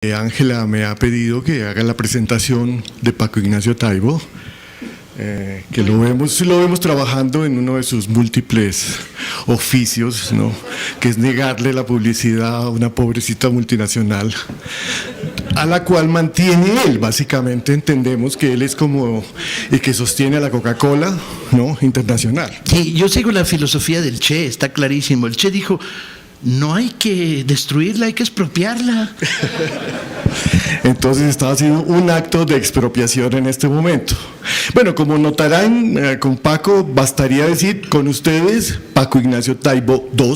Ángela me ha pedido que haga la presentación de Paco Ignacio Taibo, que lo vemos trabajando en uno de sus múltiples oficios, ¿no? Que es negarle la publicidad a una pobrecita multinacional, a la cual mantiene él. Básicamente entendemos que él es como el que sostiene a la Coca-Cola, ¿no? Internacional. Sí, yo sigo la filosofía del Che, está clarísimo. El Che dijo: no hay que destruirla, hay que expropiarla. Entonces estaba haciendo un acto de expropiación en este momento. Bueno, como notarán, con Paco bastaría decir con ustedes Paco Ignacio Taibo II,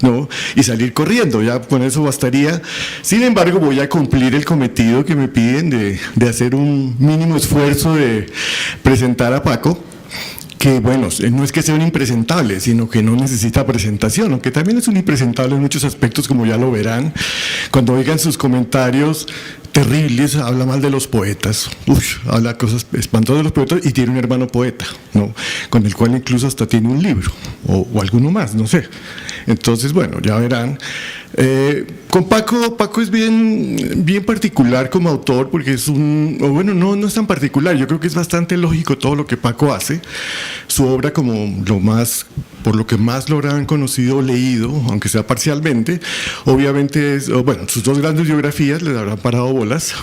¿no? Y salir corriendo, ya con eso bastaría. Sin embargo, voy a cumplir el cometido que me piden de hacer un mínimo esfuerzo de presentar a Paco, que bueno, no es que sea un impresentable, sino que no necesita presentación, aunque también es un impresentable en muchos aspectos, como ya lo verán. Cuando oigan sus comentarios terribles, habla mal de los poetas, habla cosas espantosas de los poetas, y tiene un hermano poeta, ¿no? Con el cual incluso hasta tiene un libro, o alguno más, no sé. Entonces, bueno, ya verán. Con Paco es bien particular como autor, porque es no es tan particular, yo creo que es bastante lógico todo lo que Paco hace. Su obra, como por lo que más lo habrán conocido o leído, aunque sea parcialmente, obviamente sus dos grandes biografías les habrán parado bolas,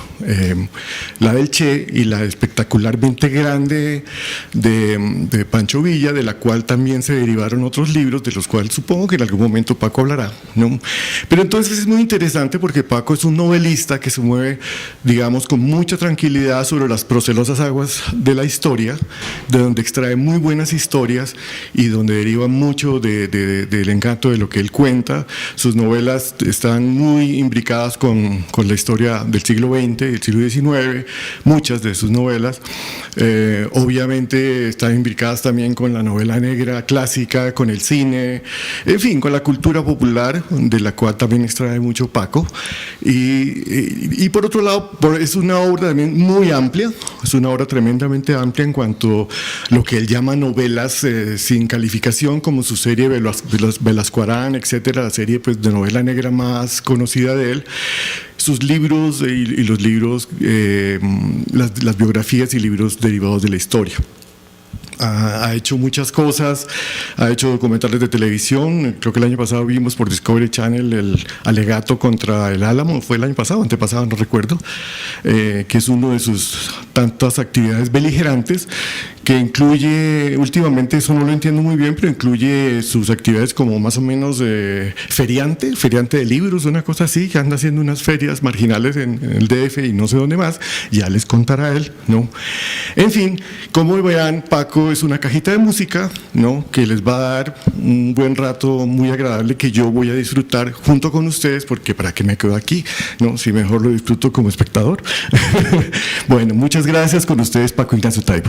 la del Che y la espectacularmente grande de Pancho Villa, de la cual también se derivaron otros libros, de los cuales supongo que en algún momento Paco hablará, ¿no? Pero entonces es muy interesante porque Paco es un novelista que se mueve, digamos, con mucha tranquilidad sobre las procelosas aguas de la historia, de donde extrae muy buenas historias y donde deriva mucho del encanto de lo que él cuenta. Sus novelas están muy imbricadas con la historia del siglo XX, del siglo XIX, muchas de sus novelas. Obviamente están imbricadas también con la novela negra clásica, con el cine, en fin, con la cultura popular, de la cual también extrae mucho Paco. Y por otro lado, es una obra también muy amplia, es una obra tremendamente amplia en cuanto a lo que él llama novelas sin calificación, como su serie Velascoarán, etcétera, la serie pues, de novela negra más conocida de él. Sus libros y los libros, las biografías y libros derivados de la historia. Ha hecho muchas cosas, ha hecho documentales de televisión. Creo que el año pasado vimos por Discovery Channel el alegato contra el Álamo, fue el año pasado, antepasado, no recuerdo, que es uno de sus tantas actividades beligerantes, que incluye, últimamente eso no lo entiendo muy bien, pero incluye sus actividades como más o menos feriante de libros, una cosa así, que anda haciendo unas ferias marginales en el DF y no sé dónde más, ya les contará él, ¿no? En fin, como vean, Paco es una cajita de música, ¿no? Que les va a dar un buen rato muy agradable que yo voy a disfrutar junto con ustedes, porque para qué me quedo aquí, ¿no? Si mejor lo disfruto como espectador. Bueno, muchas gracias. Con ustedes, Paco Ignacio Taibo.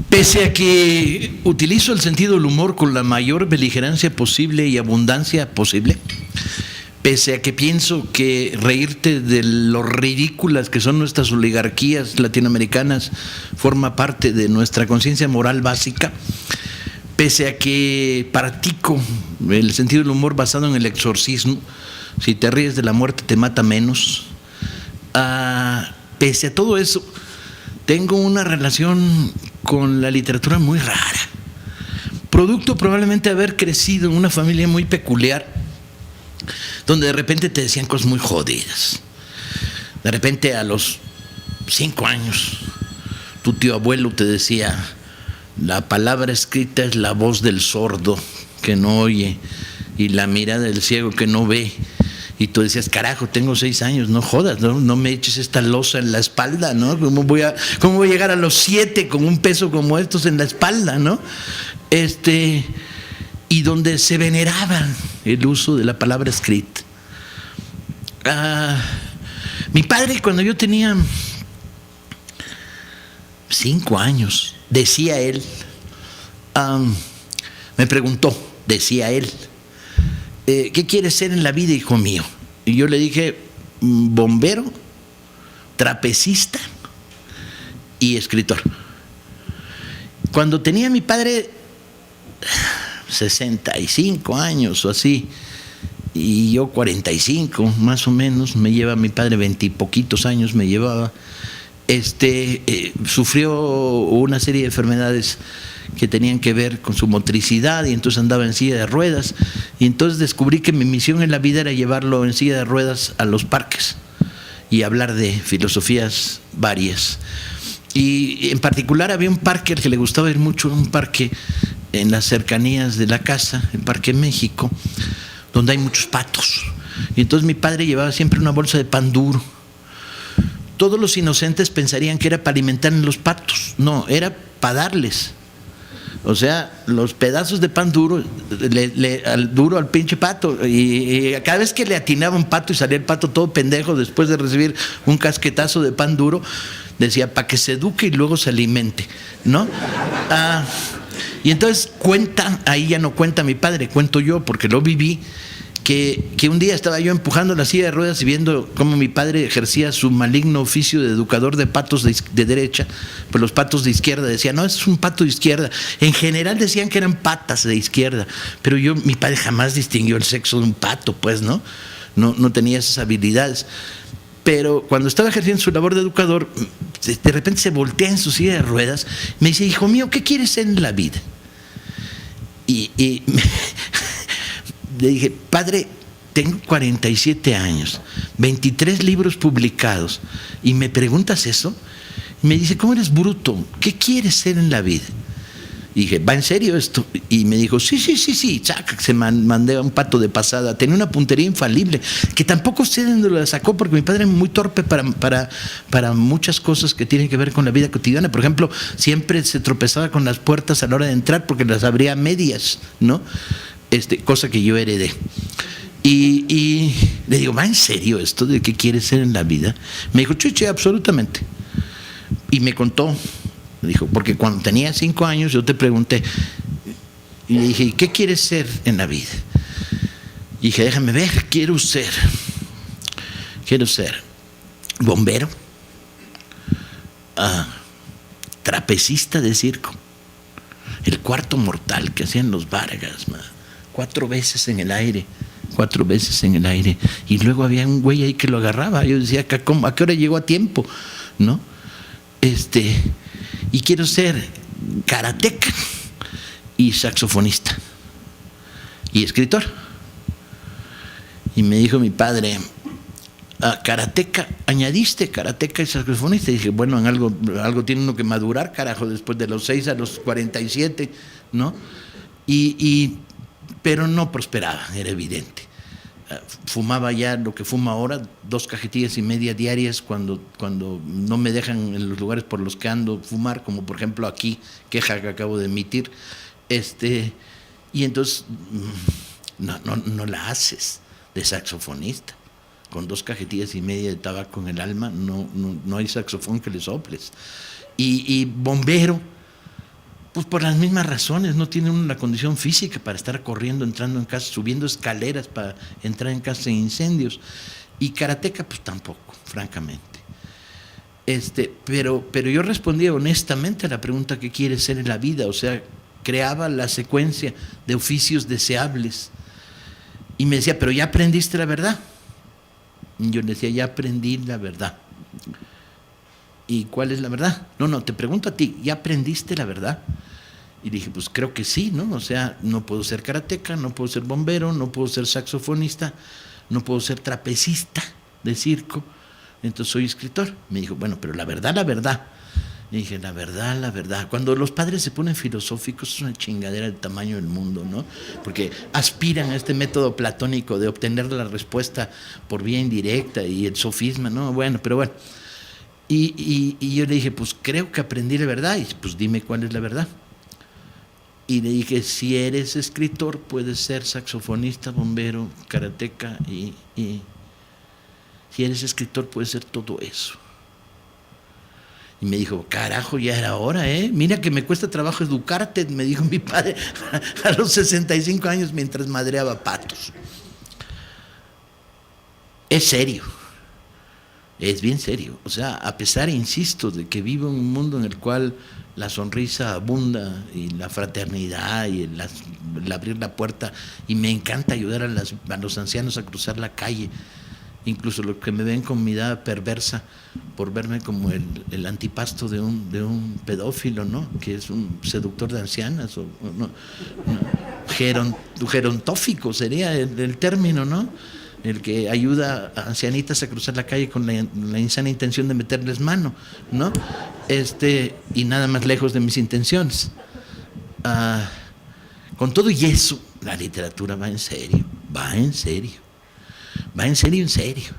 Pese a que utilizo el sentido del humor con la mayor beligerancia posible y abundancia posible, pese a que pienso que reírte de lo ridículas que son nuestras oligarquías latinoamericanas forma parte de nuestra conciencia moral básica, pese a que practico el sentido del humor basado en el exorcismo, si te ríes de la muerte te mata menos, pese a todo eso, tengo una relación con la literatura muy rara, producto probablemente de haber crecido en una familia muy peculiar, donde de repente te decían cosas muy jodidas. De repente a los 5 años tu tío abuelo te decía: la palabra escrita es la voz del sordo que no oye y la mirada del ciego que no ve. Y tú decías: carajo, tengo 6 años, no jodas, no me eches esta losa en la espalda, ¿no? ¿Cómo voy a llegar a los 7 con un peso como estos en la espalda, ¿no? Y donde se veneraba el uso de la palabra escrita. Mi padre, cuando yo tenía 5 años, decía él, me preguntó, decía él: ¿qué quieres ser en la vida, hijo mío? Y yo le dije: bombero, trapecista y escritor. Cuando tenía mi padre 65 años o así, y yo 45 más o menos, me lleva mi padre 20 y poquitos años me llevaba. Sufrió una serie de enfermedades que tenían que ver con su motricidad y entonces andaba en silla de ruedas, y entonces descubrí que mi misión en la vida era llevarlo en silla de ruedas a los parques y hablar de filosofías varias. Y en particular había un parque al que le gustaba ir mucho, un parque en las cercanías de la casa, el Parque México, donde hay muchos patos. Y entonces mi padre llevaba siempre una bolsa de pan duro. Todos los inocentes pensarían que era para alimentar a los patos. No, era para darles. O sea, los pedazos de pan duro, duro al pinche pato. Y cada vez que le atinaba un pato y salía el pato todo pendejo después de recibir un casquetazo de pan duro, decía, para que se eduque y luego se alimente, ¿no? Y entonces cuenta, ahí ya no cuenta mi padre, cuento yo porque lo viví, que un día estaba yo empujando la silla de ruedas y viendo cómo mi padre ejercía su maligno oficio de educador de patos de derecha, pues los patos de izquierda decían, no, es un pato de izquierda. En general decían que eran patas de izquierda, pero mi padre jamás distinguió el sexo de un pato, pues, ¿no? No tenía esas habilidades. Pero cuando estaba ejerciendo su labor de educador, de repente se voltea en su silla de ruedas, me dice, hijo mío, ¿qué quieres ser en la vida? Y le dije, padre, tengo 47 años, 23 libros publicados, y me preguntas eso. Y me dice, ¿cómo eres bruto? ¿Qué quieres ser en la vida? Y dije, ¿va en serio esto? Y me dijo, sí, chaca, se mandé a un pato de pasada. Tenía una puntería infalible, que tampoco sé de dónde la sacó, porque mi padre es muy torpe para muchas cosas que tienen que ver con la vida cotidiana. Por ejemplo, siempre se tropezaba con las puertas a la hora de entrar porque las abría a medias, ¿no? Cosa que yo heredé. Y le digo, ¿va en serio esto de qué quieres ser en la vida? Me dijo, chuche, absolutamente. Y me contó, dijo, porque cuando tenía 5 años yo te pregunté, y le dije, ¿qué quieres ser en la vida? Y dije, déjame ver, quiero ser bombero, trapecista de circo, el cuarto mortal que hacían los Vargas, 4 veces en el aire, y luego había un güey ahí que lo agarraba. Yo decía, ¿a qué hora llegó a tiempo? ¿No? Y quiero ser karateca y saxofonista y escritor. Y me dijo mi padre, karateca, añadiste karateca y saxofonista. Y dije, bueno, en algo tiene uno que madurar, carajo, después de los 6 a los 47, ¿no? Pero no prosperaba, era evidente. Fumaba ya lo que fuma ahora, 2 cajetillas y media diarias cuando no me dejan en los lugares por los que ando fumar, como por ejemplo aquí, queja que acabo de emitir. Y entonces no la haces de saxofonista. Con 2 cajetillas y media de tabaco en el alma, no hay saxofón que le soples. Y bombero, pues por las mismas razones, no tiene una condición física para estar corriendo, entrando en casa, subiendo escaleras para entrar en casa en incendios. Y karateca, pues tampoco, francamente. Pero yo respondía honestamente a la pregunta ¿qué quieres ser en la vida? O sea, creaba la secuencia de oficios deseables. Y me decía, ¿pero ya aprendiste la verdad? Y yo le decía, ya aprendí la verdad. ¿Y cuál es la verdad? No, te pregunto a ti, ¿ya aprendiste la verdad? Y dije, pues creo que sí, ¿no? O sea, no puedo ser karateca, no puedo ser bombero, no puedo ser saxofonista, no puedo ser trapecista de circo, entonces soy escritor. Me dijo, bueno, pero la verdad. Y dije, la verdad. Cuando los padres se ponen filosóficos es una chingadera del tamaño del mundo, ¿no? Porque aspiran a este método platónico de obtener la respuesta por vía indirecta y el sofisma, ¿no? Bueno. Y yo le dije, pues creo que aprendí la verdad. Y pues dime cuál es la verdad. Y le dije, si eres escritor, puedes ser saxofonista, bombero, karateca. Y si eres escritor, puedes ser todo eso. Y me dijo, carajo, ya era hora, ¿eh? Mira que me cuesta trabajo educarte, me dijo mi padre a los 65 años mientras madreaba patos. Es serio. Es bien serio. O sea, a pesar, insisto, de que vivo en un mundo en el cual la sonrisa abunda y la fraternidad y el abrir la puerta, y me encanta ayudar a los ancianos a cruzar la calle, incluso los que me ven con mirada perversa por verme como el antipasto de un pedófilo, ¿no? Que es un seductor de ancianas, o no, gerontófico sería el término, ¿no? El que ayuda a ancianitas a cruzar la calle con la insana intención de meterles mano, ¿no? Y nada más lejos de mis intenciones. Con todo y eso, la literatura va en serio, va en serio, va en serio, en serio.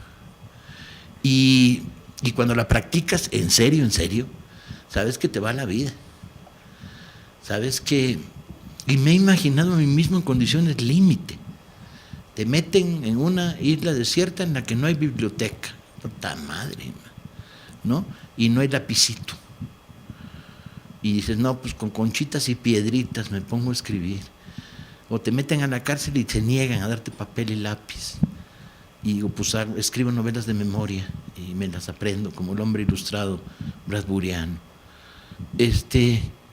Y cuando la practicas en serio, sabes que te va la vida. Sabes que... Y me he imaginado a mí mismo en condiciones límite. Te meten en una isla desierta en la que no hay biblioteca. Puta madre, ¿no? Y no hay lapicito. Y dices, no, pues con conchitas y piedritas me pongo a escribir. O te meten a la cárcel y te niegan a darte papel y lápiz. Y digo, pues escribo novelas de memoria y me las aprendo, como El hombre ilustrado bradburiano.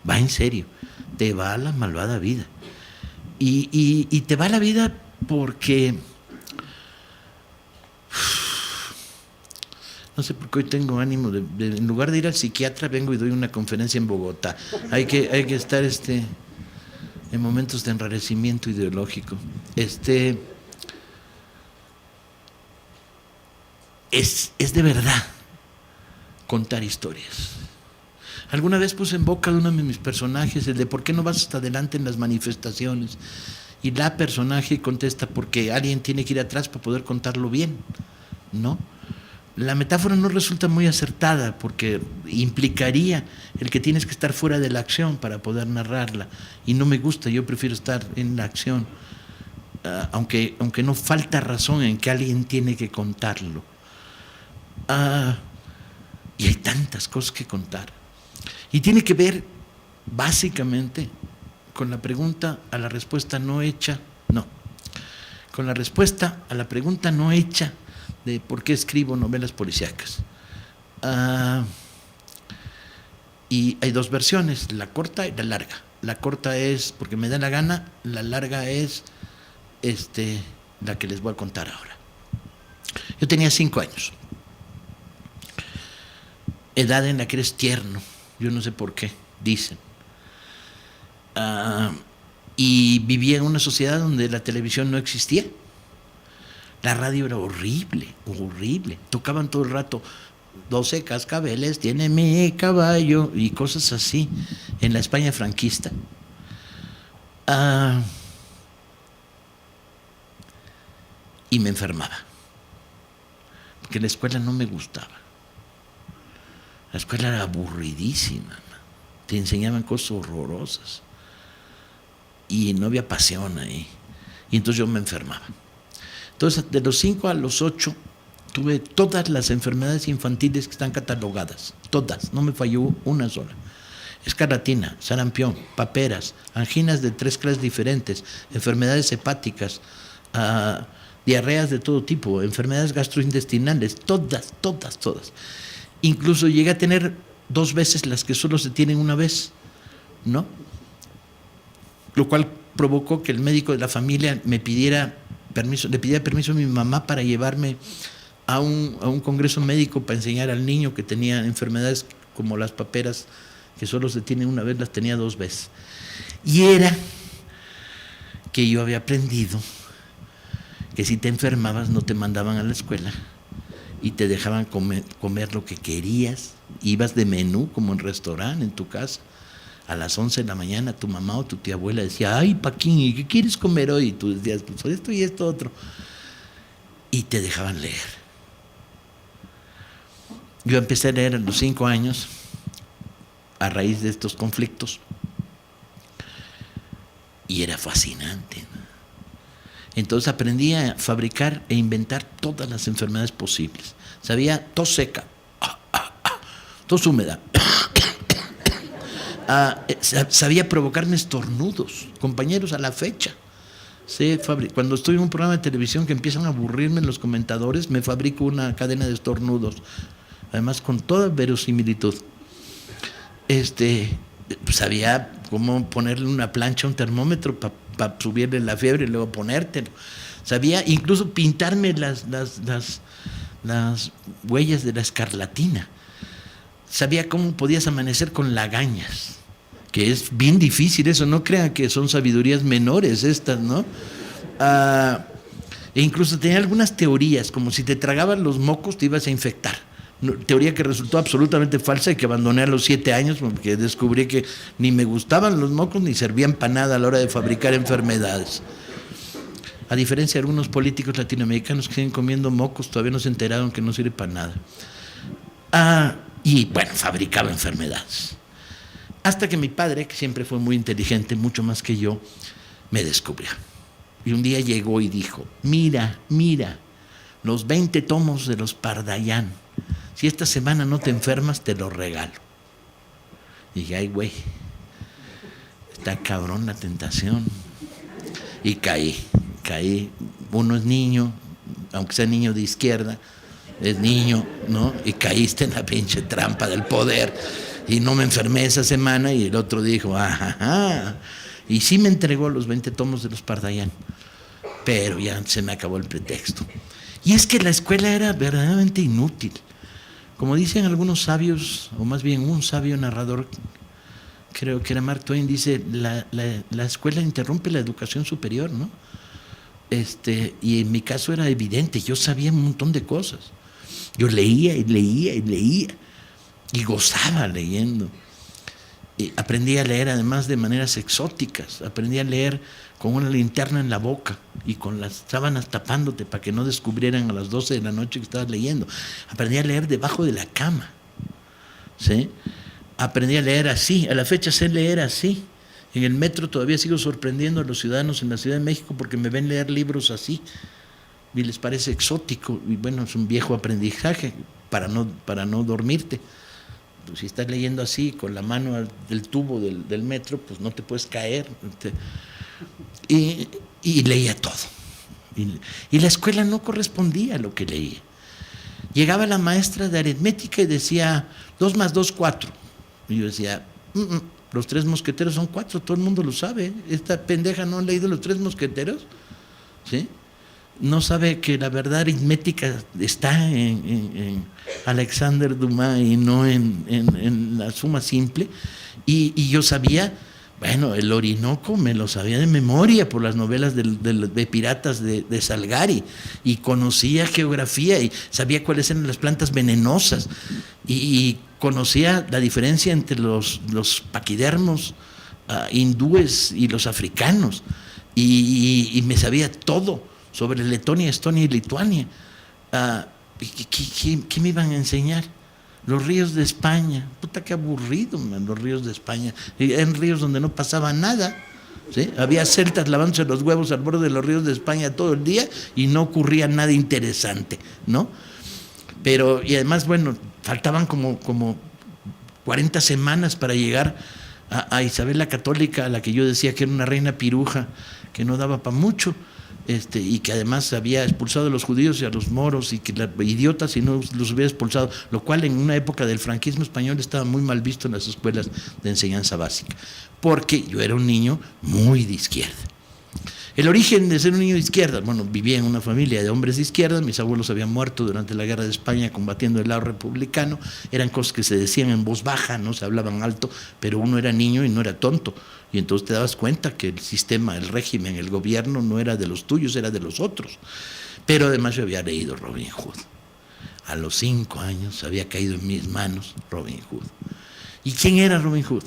Va en serio. Te va la malvada vida. Y te va la vida porque... No sé por qué hoy tengo ánimo en lugar de ir al psiquiatra, vengo y doy una conferencia en Bogotá. Hay que estar en momentos de enrarecimiento ideológico. Es de verdad contar historias. Alguna vez puse en boca de uno de mis personajes el de ¿por qué no vas hasta adelante en las manifestaciones? Y la personaje contesta, porque alguien tiene que ir atrás para poder contarlo bien, ¿no? La metáfora no resulta muy acertada porque implicaría el que tienes que estar fuera de la acción para poder narrarla, y no me gusta. Yo prefiero estar en la acción, aunque no falta razón en que alguien tiene que contarlo. Y hay tantas cosas que contar, y tiene que ver básicamente con la pregunta a la respuesta no hecha, con la respuesta a la pregunta no hecha de por qué escribo novelas policíacas. Y hay dos versiones, la corta y la larga. La corta es porque me da la gana, la larga es la que les voy a contar ahora. Yo tenía 5 años, edad en la que eres tierno, yo no sé por qué, dicen. Y vivía en una sociedad donde la televisión no existía. La radio era horrible, horrible. Tocaban todo el rato 12 cascabeles, tiene mi caballo, y cosas así, en la España franquista. Y me enfermaba, porque la escuela no me gustaba. La escuela era aburridísima, te enseñaban cosas horrorosas y no había pasión ahí. Y entonces yo me enfermaba. Entonces, de los 5 a los 8, tuve todas las enfermedades infantiles que están catalogadas, todas, no me falló una sola. Escarlatina, sarampión, paperas, anginas de 3 clases diferentes, enfermedades hepáticas, diarreas de todo tipo, enfermedades gastrointestinales, todas. Incluso llegué a tener 2 veces las que solo se tienen una vez, ¿no? Lo cual provocó que el médico de la familia le pidiera permiso a mi mamá para llevarme a un congreso médico para enseñar al niño que tenía enfermedades como las paperas, que solo se tienen una vez, las tenía 2 veces. Y era que yo había aprendido que si te enfermabas no te mandaban a la escuela y te dejaban comer lo que querías. Ibas de menú como en restaurante en tu casa. A las 11 de la mañana tu mamá o tu tía abuela decía, ay, Paquín, ¿y qué quieres comer hoy? Y tú decías, pues esto y esto otro. Y te dejaban leer. Yo empecé a leer a los 5 años a raíz de estos conflictos. Y era fascinante, ¿no? Entonces aprendí a fabricar e inventar todas las enfermedades posibles. Sabía tos seca, tos húmeda. Sabía provocarme estornudos, compañeros, a la fecha. Sí, cuando estoy en un programa de televisión que empiezan a aburrirme los comentadores, me fabrico una cadena de estornudos. Además, con toda verosimilitud. Sabía cómo ponerle una plancha a un termómetro para subirle la fiebre y luego ponértelo. Sabía incluso pintarme las huellas de la escarlatina. Sabía cómo podías amanecer con lagañas, que es bien difícil eso, no crean que son sabidurías menores estas, ¿no? E incluso tenía algunas teorías, como si te tragaban los mocos te ibas a infectar. Teoría que resultó absolutamente falsa y que abandoné a los 7 años porque descubrí que ni me gustaban los mocos ni servían para nada a la hora de fabricar enfermedades. A diferencia de algunos políticos latinoamericanos que siguen comiendo mocos, todavía no se enteraron que no sirve para nada. Y bueno, fabricaba enfermedades. Hasta que mi padre, que siempre fue muy inteligente, mucho más que yo, me descubrió. Y un día llegó y dijo, mira, los 20 tomos de los Pardaillan. Si esta semana no te enfermas, te los regalo. Y dije, ay, güey, está cabrón la tentación. Y caí. Uno es niño, aunque sea niño de izquierda, es niño, ¿no? Y caíste en la pinche trampa del poder. Y no me enfermé esa semana y el otro dijo, ajá. Y sí me entregó los 20 tomos de los Pardaillan. Pero ya se me acabó el pretexto. Y es que la escuela era verdaderamente inútil. Como dicen algunos sabios, o más bien un sabio narrador, creo que era Mark Twain, dice, la escuela interrumpe la educación superior, ¿no? Y en mi caso era evidente, yo sabía un montón de cosas. Yo leía y gozaba leyendo. Y aprendí a leer además de maneras exóticas, aprendí a leer con una linterna en la boca y con las sábanas tapándote para que no descubrieran a las 12 de la noche que estabas leyendo. Aprendí a leer debajo de la cama, ¿sí? Aprendí a leer así, a la fecha sé leer así. En el metro todavía sigo sorprendiendo a los ciudadanos en la Ciudad de México porque me ven leer libros así y les parece exótico. Y bueno, es un viejo aprendizaje para no dormirte. Pues si estás leyendo así, con la mano del tubo del metro, pues no te puedes caer. Y leía todo. Y la escuela no correspondía a lo que leía. Llegaba la maestra de aritmética y decía, 2 más 2, 4. Y yo decía, los 3 mosqueteros son 4, todo el mundo lo sabe. Esta pendeja no ha leído los 3 mosqueteros, ¿sí? No sabe que la verdad aritmética está en Alexander Dumas y no en la suma simple. Y yo sabía, bueno, el Orinoco me lo sabía de memoria por las novelas de piratas de Salgari, y conocía geografía y sabía cuáles eran las plantas venenosas y conocía la diferencia entre los paquidermos hindúes y los africanos y me sabía todo sobre Letonia, Estonia y Lituania. ¿Qué me iban a enseñar? Los ríos de España. Puta, qué aburrido, man, los ríos de España. Eran ríos donde no pasaba nada, ¿sí? Había celtas lavándose los huevos al borde de los ríos de España todo el día y no ocurría nada interesante, ¿no? Pero, y además, bueno, faltaban como 40 semanas para llegar a Isabel la Católica, a la que yo decía que era una reina piruja, que no daba para mucho. Y que además había expulsado a los judíos y a los moros y que idiotas si no los hubiera expulsado, lo cual en una época del franquismo español estaba muy mal visto en las escuelas de enseñanza básica, porque yo era un niño muy de izquierda. El origen de ser un niño de izquierda, bueno, vivía en una familia de hombres de izquierda, mis abuelos habían muerto durante la guerra de España combatiendo el lado republicano, eran cosas que se decían en voz baja, no se hablaban alto, pero uno era niño y no era tonto, y entonces te dabas cuenta que el sistema, el régimen, el gobierno no era de los tuyos, era de los otros. Pero además yo había leído Robin Hood. A los 5 años había caído en mis manos Robin Hood. ¿Y quién era Robin Hood?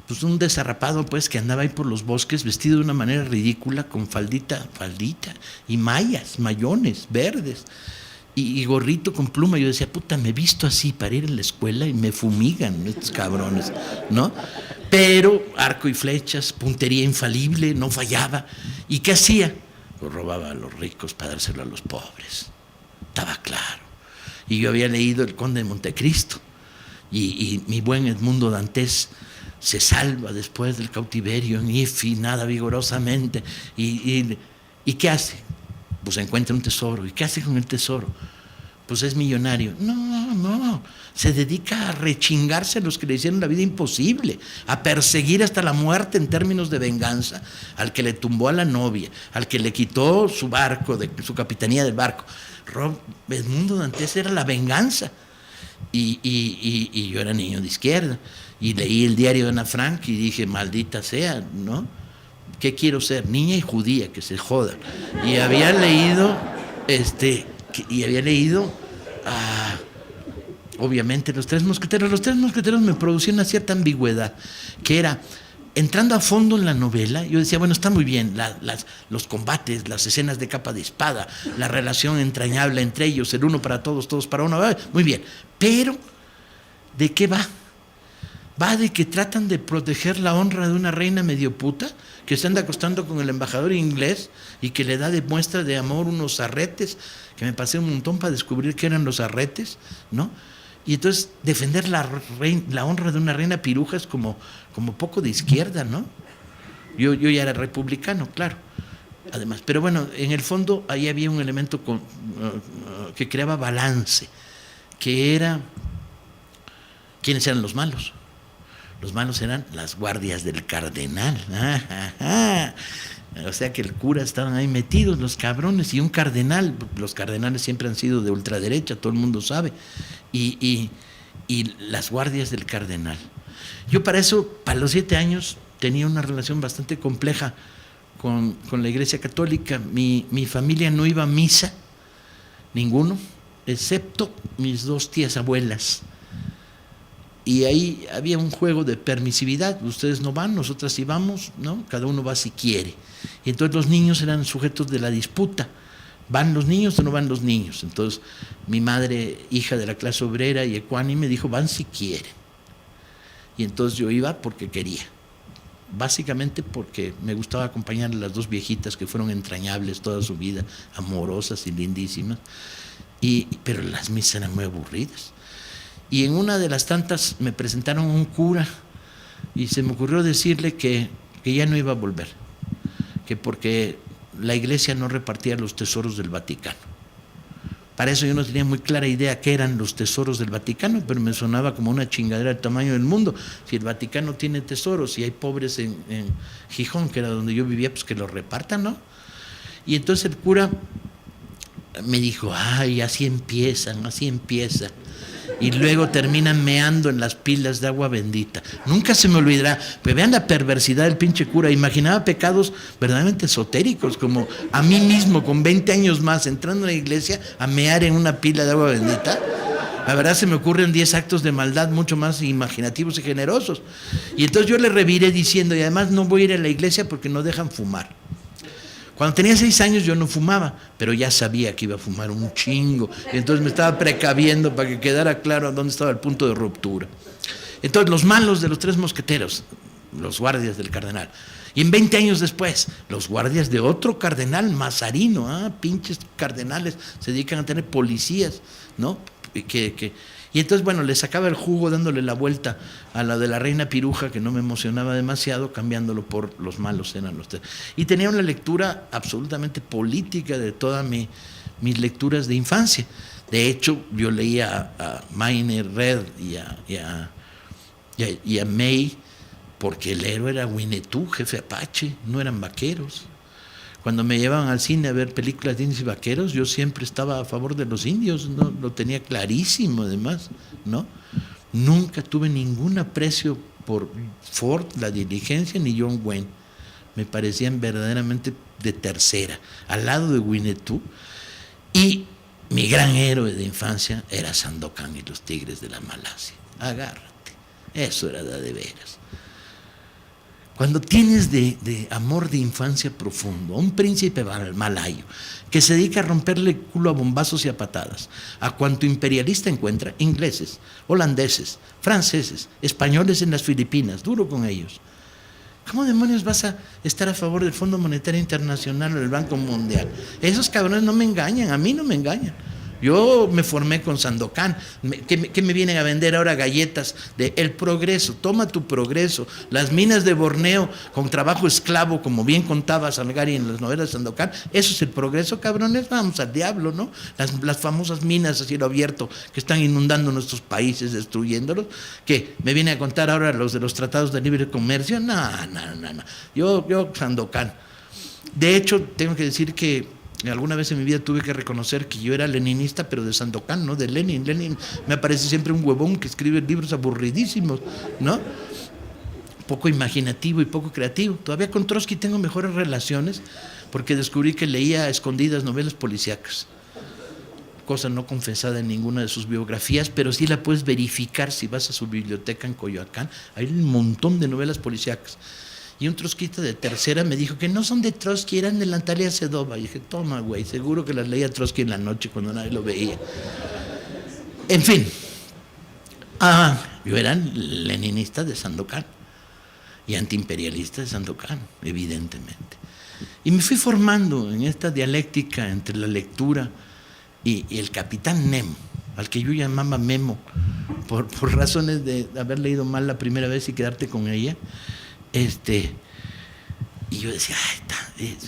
Pues un desarrapado, pues, que andaba ahí por los bosques vestido de una manera ridícula, con faldita, y mayones verdes, y gorrito con pluma. Yo decía, puta, me he visto así para ir a la escuela y me fumigan estos cabrones, ¿no? Pero arco y flechas, puntería infalible, no fallaba. ¿Y qué hacía? Lo robaba a los ricos para dárselo a los pobres. Estaba claro. Y yo había leído El Conde de Montecristo, y mi buen Edmundo Dantés se salva después del cautiverio en Ifi, nada vigorosamente. ¿Y qué hace? Pues encuentra un tesoro. ¿Y qué hace con el tesoro? Pues es millonario. No. Se dedica a rechingarse a los que le hicieron la vida imposible, a perseguir hasta la muerte en términos de venganza, al que le tumbó a la novia, al que le quitó su barco, su capitanía del barco. Edmundo Dantes era la venganza. Y yo era niño de izquierda. Y leí el diario de Ana Frank y dije, maldita sea, ¿no? ¿Qué quiero ser? Niña y judía, que se joda. Y había leído, obviamente, Los Tres Mosqueteros. Los Tres Mosqueteros me producían una cierta ambigüedad, que era, entrando a fondo en la novela, yo decía, bueno, está muy bien, los combates, las escenas de capa de espada, la relación entrañable entre ellos, el uno para todos, todos para uno, muy bien. Pero, ¿de qué va? Va de que tratan de proteger la honra de una reina medio puta que se anda acostando con el embajador inglés y que le da de muestra de amor unos arretes, que me pasé un montón para descubrir qué eran los arretes, ¿no? Y entonces defender la honra de una reina piruja es como poco de izquierda, ¿no? Yo ya era republicano, claro, además. Pero bueno, en el fondo ahí había un elemento que creaba balance, que era, ¿quiénes eran los malos? Los malos eran las guardias del cardenal. O sea que el cura estaban ahí metidos, los cabrones, y un cardenal. Los cardenales siempre han sido de ultraderecha, todo el mundo sabe. Y las guardias del cardenal. Yo para eso, para los 7 años, tenía una relación bastante compleja con la Iglesia Católica. Mi familia no iba a misa, ninguno, excepto mis 2 tías abuelas. Y ahí había un juego de permisividad. Ustedes no van, nosotras sí vamos, ¿no? Cada uno va si quiere. Y entonces los niños eran sujetos de la disputa. ¿Van los niños o no van los niños? Entonces mi madre, hija de la clase obrera y ecuánime, dijo, van si quieren. Y entonces yo iba porque quería. Básicamente porque me gustaba acompañar a las 2 viejitas que fueron entrañables toda su vida, amorosas y lindísimas. Pero las misas eran muy aburridas. Y en una de las tantas me presentaron un cura y se me ocurrió decirle que ya no iba a volver, que porque la Iglesia no repartía los tesoros del Vaticano. Para eso yo no tenía muy clara idea qué eran los tesoros del Vaticano, pero me sonaba como una chingadera del tamaño del mundo. Si el Vaticano tiene tesoros y hay pobres en Gijón, que era donde yo vivía, pues que los repartan, ¿no? Y entonces el cura me dijo, ay, así empiezan. Y luego terminan meando en las pilas de agua bendita. Nunca se me olvidará, pues vean la perversidad del pinche cura. Imaginaba pecados verdaderamente esotéricos, como a mí mismo con 20 años más entrando a la iglesia a mear en una pila de agua bendita. La verdad se me ocurren 10 actos de maldad mucho más imaginativos y generosos. Y entonces yo le reviré diciendo, y además no voy a ir a la iglesia porque no dejan fumar. Cuando tenía 6 años yo no fumaba, pero ya sabía que iba a fumar un chingo. Y entonces me estaba precaviendo para que quedara claro dónde estaba el punto de ruptura. Entonces los malos de los 3 mosqueteros, los guardias del cardenal. Y en 20 años después, los guardias de otro cardenal, Mazarino, pinches cardenales, se dedican a tener policías, ¿no? Y entonces, bueno, le sacaba el jugo dándole la vuelta a la de la reina piruja, que no me emocionaba demasiado, cambiándolo por los malos eran los 3. Y tenía una lectura absolutamente política de todas mis lecturas de infancia. De hecho, yo leía a Mayne Red y a May, porque el héroe era Winnetou, jefe apache, no eran vaqueros. Cuando me llevaban al cine a ver películas de indios y vaqueros, yo siempre estaba a favor de los indios, ¿no? Lo tenía clarísimo además, ¿no? Nunca tuve ningún aprecio por Ford, La Diligencia, ni John Wayne. Me parecían verdaderamente de tercera, al lado de Winnetou. Y mi gran héroe de infancia era Sandokan y los Tigres de la Malasia. Agárrate, eso era de veras. Cuando tienes de amor de infancia profundo, a un príncipe malayo que se dedica a romperle el culo a bombazos y a patadas, a cuanto imperialista encuentra, ingleses, holandeses, franceses, españoles en las Filipinas, duro con ellos. ¿Cómo demonios vas a estar a favor del Fondo Monetario Internacional o del Banco Mundial? Esos cabrones no me engañan, a mí no me engañan. Yo me formé con Sandokan. ¿Qué me vienen a vender ahora galletas de El Progreso? Toma tu progreso. Las minas de Borneo con trabajo esclavo, como bien contaba Salgari en las novelas de Sandokan. Eso es el progreso, cabrones. Vamos al diablo, ¿no? Las famosas minas a cielo abierto que están inundando nuestros países, destruyéndolos. ¿Qué? ¿Me viene a contar ahora los de los tratados de libre comercio? No. Yo Sandokan. De hecho, tengo que decir que alguna vez en mi vida tuve que reconocer que yo era leninista, pero de Sandokan, no de Lenin. Lenin me parece siempre un huevón que escribe libros aburridísimos, ¿no? Poco imaginativo y poco creativo. Todavía con Trotsky tengo mejores relaciones porque descubrí que leía a escondidas novelas policíacas, cosa no confesada en ninguna de sus biografías, pero sí la puedes verificar si vas a su biblioteca en Coyoacán. Hay un montón de novelas policíacas. Y un trotskista de tercera me dijo que no son de Trotsky, eran de Natalia Sedova. Y dije, toma, güey, seguro que las leía Trotsky en la noche cuando nadie lo veía. En fin, yo era leninista de Sandokan y antiimperialista de Sandokan, evidentemente. Y me fui formando en esta dialéctica entre la lectura y el capitán Nemo, al que yo llamaba Memo, por razones de haber leído mal la primera vez y quedarte con ella. Y yo decía,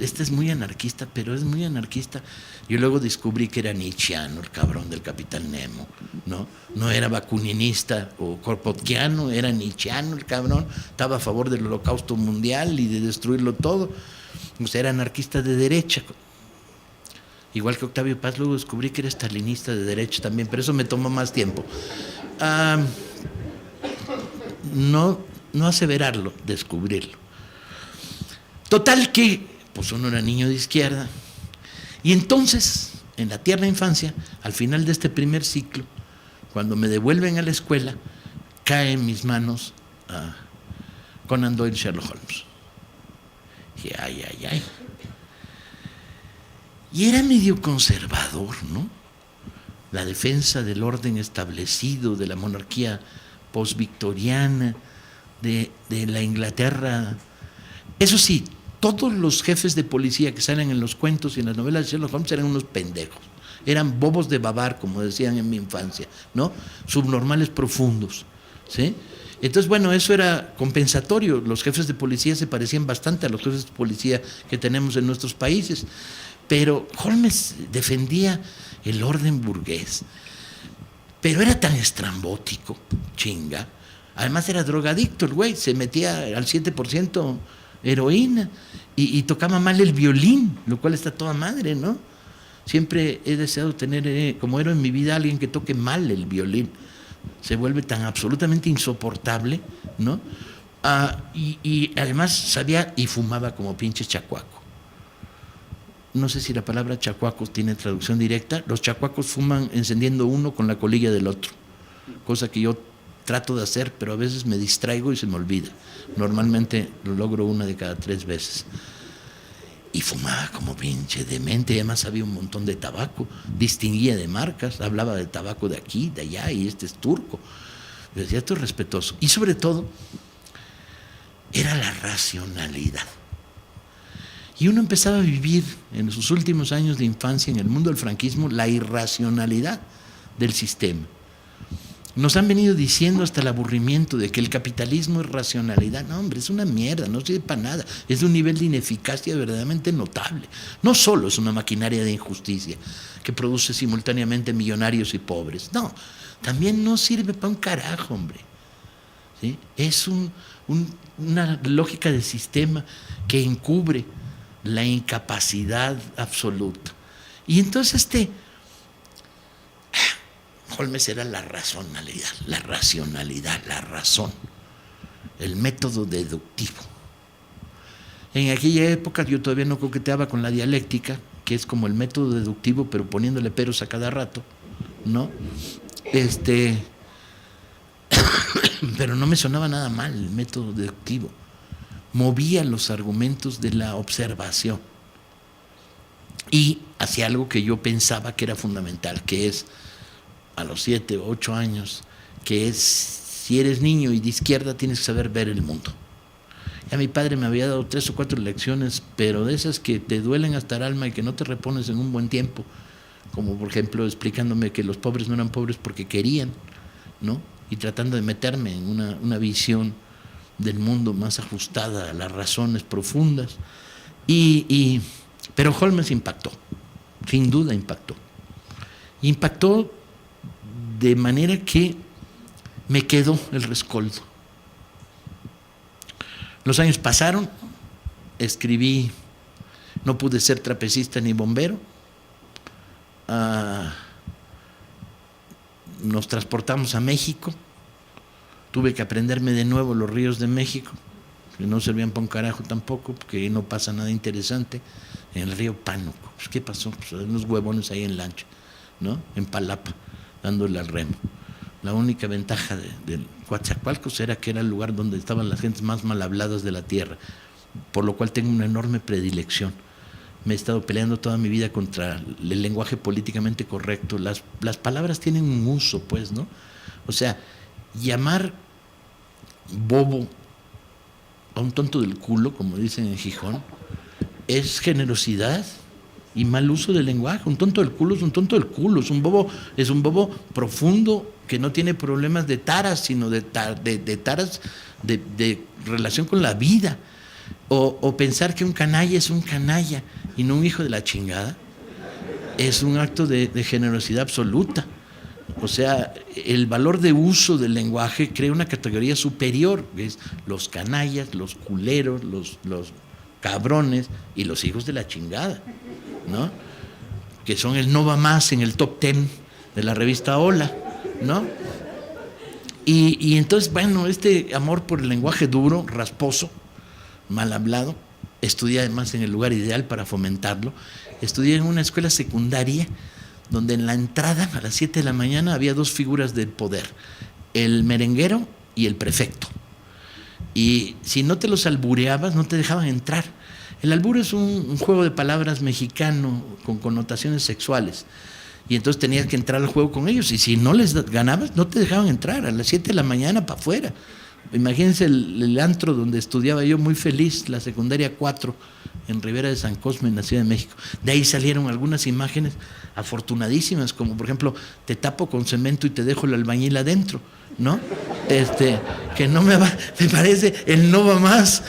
este es muy anarquista, pero es muy anarquista. Yo luego descubrí que era nietzscheano, el cabrón del capitán Nemo, ¿no? No era bakuninista o kropotkiano, era nietzscheano el cabrón, estaba a favor del holocausto mundial y de destruirlo todo. O sea, era anarquista de derecha. Igual que Octavio Paz, luego descubrí que era stalinista de derecha también, pero eso me tomó más tiempo. No aseverarlo, descubrirlo. Total que, pues uno era niño de izquierda. Y entonces, en la tierna infancia, al final de este primer ciclo, cuando me devuelven a la escuela, cae en mis manos Conan Doyle, Sherlock Holmes. Y ay. Y era medio conservador, ¿no? La defensa del orden establecido, de la monarquía postvictoriana, de la Inglaterra. Eso sí, todos los jefes de policía que salen en los cuentos y en las novelas de Sherlock Holmes eran unos pendejos, eran bobos de babar, como decían en mi infancia, ¿no? Subnormales profundos, ¿sí? Entonces, bueno, eso era compensatorio. Los jefes de policía se parecían bastante a los jefes de policía que tenemos en nuestros países, pero Holmes defendía el orden burgués, pero era tan estrambótico, chinga. Además era drogadicto el güey, se metía al 7% heroína y tocaba mal el violín, lo cual está toda madre, ¿no? Siempre he deseado tener como héroe en mi vida alguien que toque mal el violín. Se vuelve tan absolutamente insoportable, ¿no? Y además sabía y fumaba como pinche chacuaco. No sé si la palabra chacuaco tiene traducción directa. Los chacuacos fuman encendiendo uno con la colilla del otro, cosa que yo trato de hacer, pero a veces me distraigo y se me olvida. Normalmente lo logro una de cada 3 veces. Y fumaba como pinche demente, y además sabía un montón de tabaco, distinguía de marcas, hablaba de tabaco de aquí, de allá, y este es turco. Yo decía, esto es respetuoso. Y sobre todo, era la racionalidad. Y uno empezaba a vivir en sus últimos años de infancia, en el mundo del franquismo, la irracionalidad del sistema. Nos han venido diciendo hasta el aburrimiento de que el capitalismo es racionalidad. No, hombre, es una mierda, no sirve para nada. Es de un nivel de ineficacia verdaderamente notable. No solo es una maquinaria de injusticia que produce simultáneamente millonarios y pobres. No, también no sirve para un carajo, hombre. ¿Sí? Es una lógica de sistema que encubre la incapacidad absoluta. Y entonces Holmes era la racionalidad, la razón, el método deductivo. En aquella época yo todavía no coqueteaba con la dialéctica, que es como el método deductivo, pero poniéndole peros a cada rato, ¿no? Pero no me sonaba nada mal el método deductivo. Movía los argumentos de la observación y hacía algo que yo pensaba que era fundamental, que es a los 7 o 8 años, que es, si eres niño y de izquierda tienes que saber ver el mundo. Ya mi padre me había dado 3 o 4 lecciones, pero de esas que te duelen hasta el alma y que no te repones en un buen tiempo, como por ejemplo explicándome que los pobres no eran pobres porque querían, ¿no? Y tratando de meterme en una visión del mundo más ajustada a las razones profundas. Pero Holmes impactó, sin duda impactó. Impactó de manera que me quedó el rescoldo. Los años pasaron, escribí, no pude ser trapecista ni bombero. Nos transportamos a México, tuve que aprenderme de nuevo los ríos de México, que no servían para un carajo tampoco, porque no pasa nada interesante. En el río Pánuco, pues, ¿qué pasó? Pues unos huevones ahí en lancha, ¿no? En Palapa, dándole al remo. La única ventaja del Coatzacoalcos era que era el lugar donde estaban las gentes más mal habladas de la tierra, por lo cual tengo una enorme predilección. Me he estado peleando toda mi vida contra el lenguaje políticamente correcto. Las palabras tienen un uso, pues, ¿no? O sea, llamar bobo a un tonto del culo, como dicen en Gijón, es generosidad y mal uso del lenguaje. Un tonto del culo es un tonto del culo, es un bobo profundo que no tiene problemas de taras, sino de taras de relación con la vida. O pensar que un canalla es un canalla y no un hijo de la chingada, es un acto de generosidad absoluta. O sea, el valor de uso del lenguaje crea una categoría superior, ¿ves? Los canallas, los culeros, los cabrones y los hijos de la chingada, ¿no? Que son el no va más en el top 10 de la revista Hola, ¿no? Y entonces, bueno, este amor por el lenguaje duro, rasposo, mal hablado, estudié además en el lugar ideal para fomentarlo. Estudié en una escuela secundaria donde en la entrada a las 7 de la mañana había dos figuras del poder, el merenguero y el prefecto. Y si no te los albureabas, no te dejaban entrar. El albur es un juego de palabras mexicano con connotaciones sexuales. Y entonces tenías que entrar al juego con ellos. Y si no les ganabas, no te dejaban entrar. A las 7 de la mañana para afuera. Imagínense el antro donde estudiaba yo muy feliz, la secundaria 4, en Ribera de San Cosme, en la Ciudad de México. De ahí salieron algunas imágenes afortunadísimas, como por ejemplo, te tapo con cemento y te dejo el albañil adentro, ¿no? Que no me parece el no va más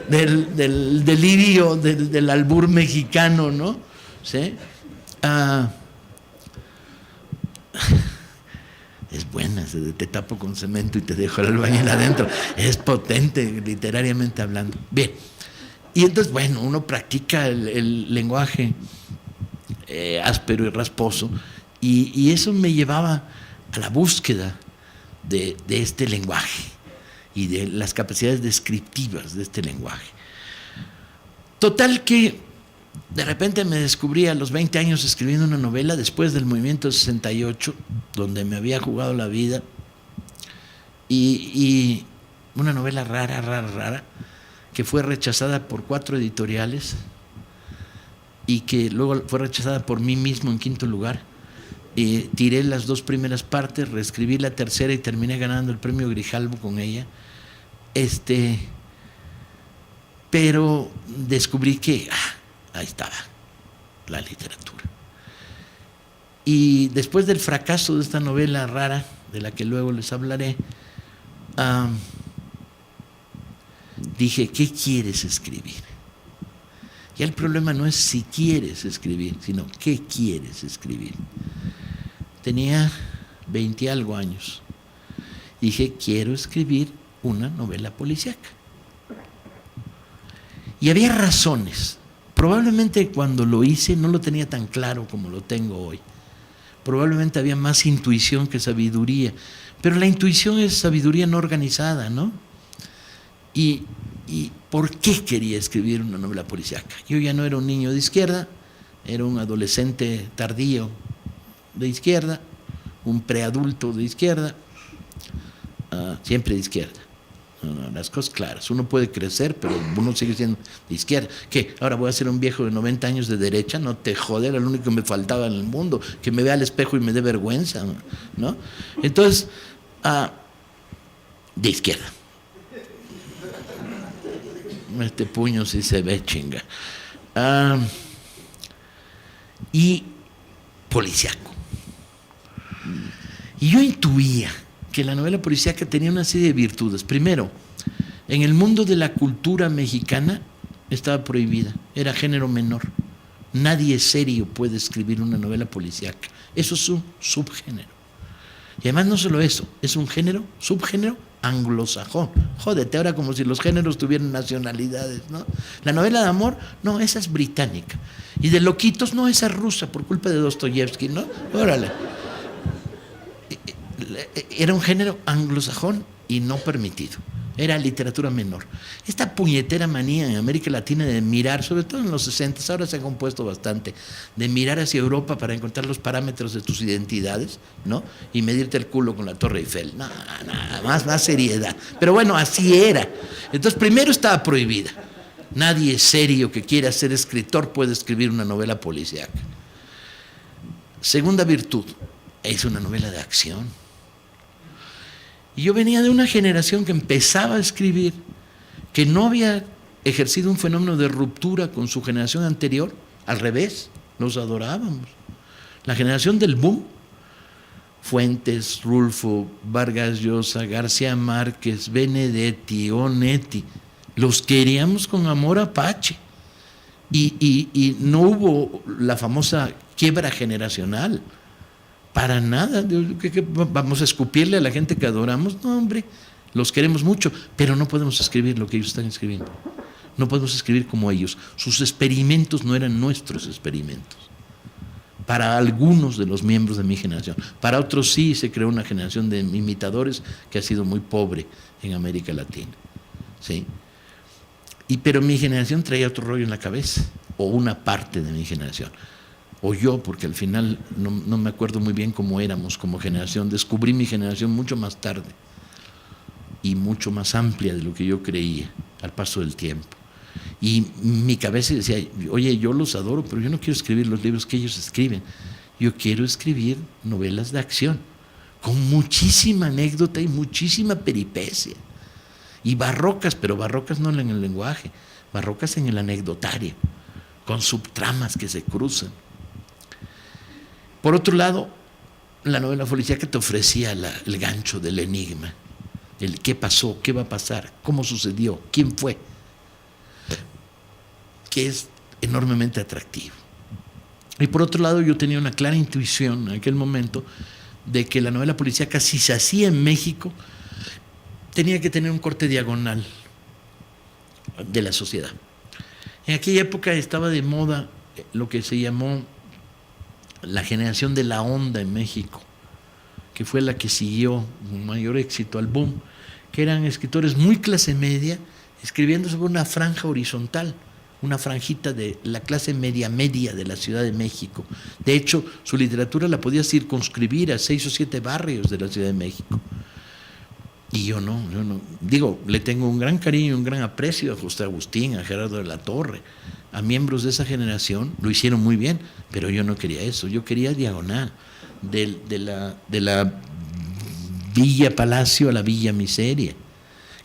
del delirio del albur mexicano, ¿no? ¿Sí? Es buena, te tapo con cemento y te dejo el albañil adentro. Es potente, literariamente hablando. Bien, y entonces, bueno, uno practica el lenguaje áspero y rasposo, y eso me llevaba a la búsqueda de este lenguaje y de las capacidades descriptivas de este lenguaje. Total que de repente me descubrí a los 20 años escribiendo una novela después del movimiento 68, donde me había jugado la vida, y una novela rara, que fue rechazada por 4 editoriales y que luego fue rechazada por mí mismo en 5º lugar. Tiré las 2 primeras partes, reescribí la tercera y terminé ganando el premio Grijalbo con ella. Pero descubrí que ahí estaba la literatura. Y después del fracaso de esta novela rara, de la que luego les hablaré, dije, ¿qué quieres escribir? Ya el problema no es si quieres escribir, sino ¿qué quieres escribir? Tenía 20 y algo años. Dije, quiero escribir una novela policíaca. Y había razones. Probablemente cuando lo hice no lo tenía tan claro como lo tengo hoy. Probablemente había más intuición que sabiduría. Pero la intuición es sabiduría no organizada, ¿no? ¿Y por qué quería escribir una novela policíaca? Yo ya no era un niño de izquierda, era un adolescente tardío de izquierda, un preadulto de izquierda, siempre de izquierda. No, las cosas claras. Uno puede crecer, pero uno sigue siendo de izquierda. ¿Qué? Ahora voy a ser un viejo de 90 años de derecha. No te joder, era lo único que me faltaba en el mundo, que me vea al espejo y me dé vergüenza, ¿no? Entonces, de izquierda. Este puño sí se ve, chinga. policíaco. Y yo intuía que la novela policíaca tenía una serie de virtudes. Primero, en el mundo de la cultura mexicana estaba prohibida, era género menor. Nadie serio puede escribir una novela policíaca. Eso es un subgénero. Y además no solo eso, es un subgénero anglosajón. Jódete, ahora como si los géneros tuvieran nacionalidades, ¿no? La novela de amor, no, esa es británica. Y de loquitos, no, esa es rusa, por culpa de Dostoyevsky, ¿no? Órale. Era un género anglosajón y no permitido. Era literatura menor. Esta puñetera manía en América Latina de mirar, sobre todo en los 60, ahora se ha compuesto bastante, de mirar hacia Europa para encontrar los parámetros de tus identidades, ¿no? Y medirte el culo con la Torre Eiffel. Nada más seriedad. Pero bueno, así era. Entonces, primero estaba prohibida. Nadie serio que quiera ser escritor puede escribir una novela policíaca. Segunda virtud, es una novela de acción. Y yo venía de una generación que empezaba a escribir, que no había ejercido un fenómeno de ruptura con su generación anterior, al revés, los adorábamos. La generación del boom, Fuentes, Rulfo, Vargas Llosa, García Márquez, Benedetti, Onetti, los queríamos con amor apache. Y no hubo la famosa quiebra generacional. Para nada. ¿Qué vamos a escupirle a la gente que adoramos? No, hombre, los queremos mucho, pero no podemos escribir lo que ellos están escribiendo. No podemos escribir como ellos. Sus experimentos no eran nuestros experimentos. Para algunos de los miembros de mi generación. Para otros sí se creó una generación de imitadores que ha sido muy pobre en América Latina. ¿Sí? Pero mi generación traía otro rollo en la cabeza, o una parte de mi generación. O yo, porque al final no me acuerdo muy bien cómo éramos como generación. Descubrí mi generación mucho más tarde y mucho más amplia de lo que yo creía al paso del tiempo. Y mi cabeza decía, oye, yo los adoro, pero yo no quiero escribir los libros que ellos escriben. Yo quiero escribir novelas de acción, con muchísima anécdota y muchísima peripecia. Y barrocas, pero barrocas no en el lenguaje, barrocas en el anecdotario, con subtramas que se cruzan. Por otro lado, la novela policíaca te ofrecía el gancho del enigma, el qué pasó, qué va a pasar, cómo sucedió, quién fue, que es enormemente atractivo. Y por otro lado, yo tenía una clara intuición en aquel momento de que la novela policíaca, si se hacía en México, tenía que tener un corte diagonal de la sociedad. En aquella época estaba de moda lo que se llamó la generación de la onda en México, que fue la que siguió con mayor éxito al boom, que eran escritores muy clase media, escribiendo sobre una franja horizontal, una franjita de la clase media de la Ciudad de México. De hecho, su literatura la podía circunscribir a 6 o 7 barrios de la Ciudad de México. Y yo no, digo, le tengo un gran cariño, un gran aprecio a José Agustín, a Gerardo de la Torre, a miembros de esa generación, lo hicieron muy bien, pero yo no quería eso, yo quería diagonal, de la Villa Palacio a la Villa Miseria.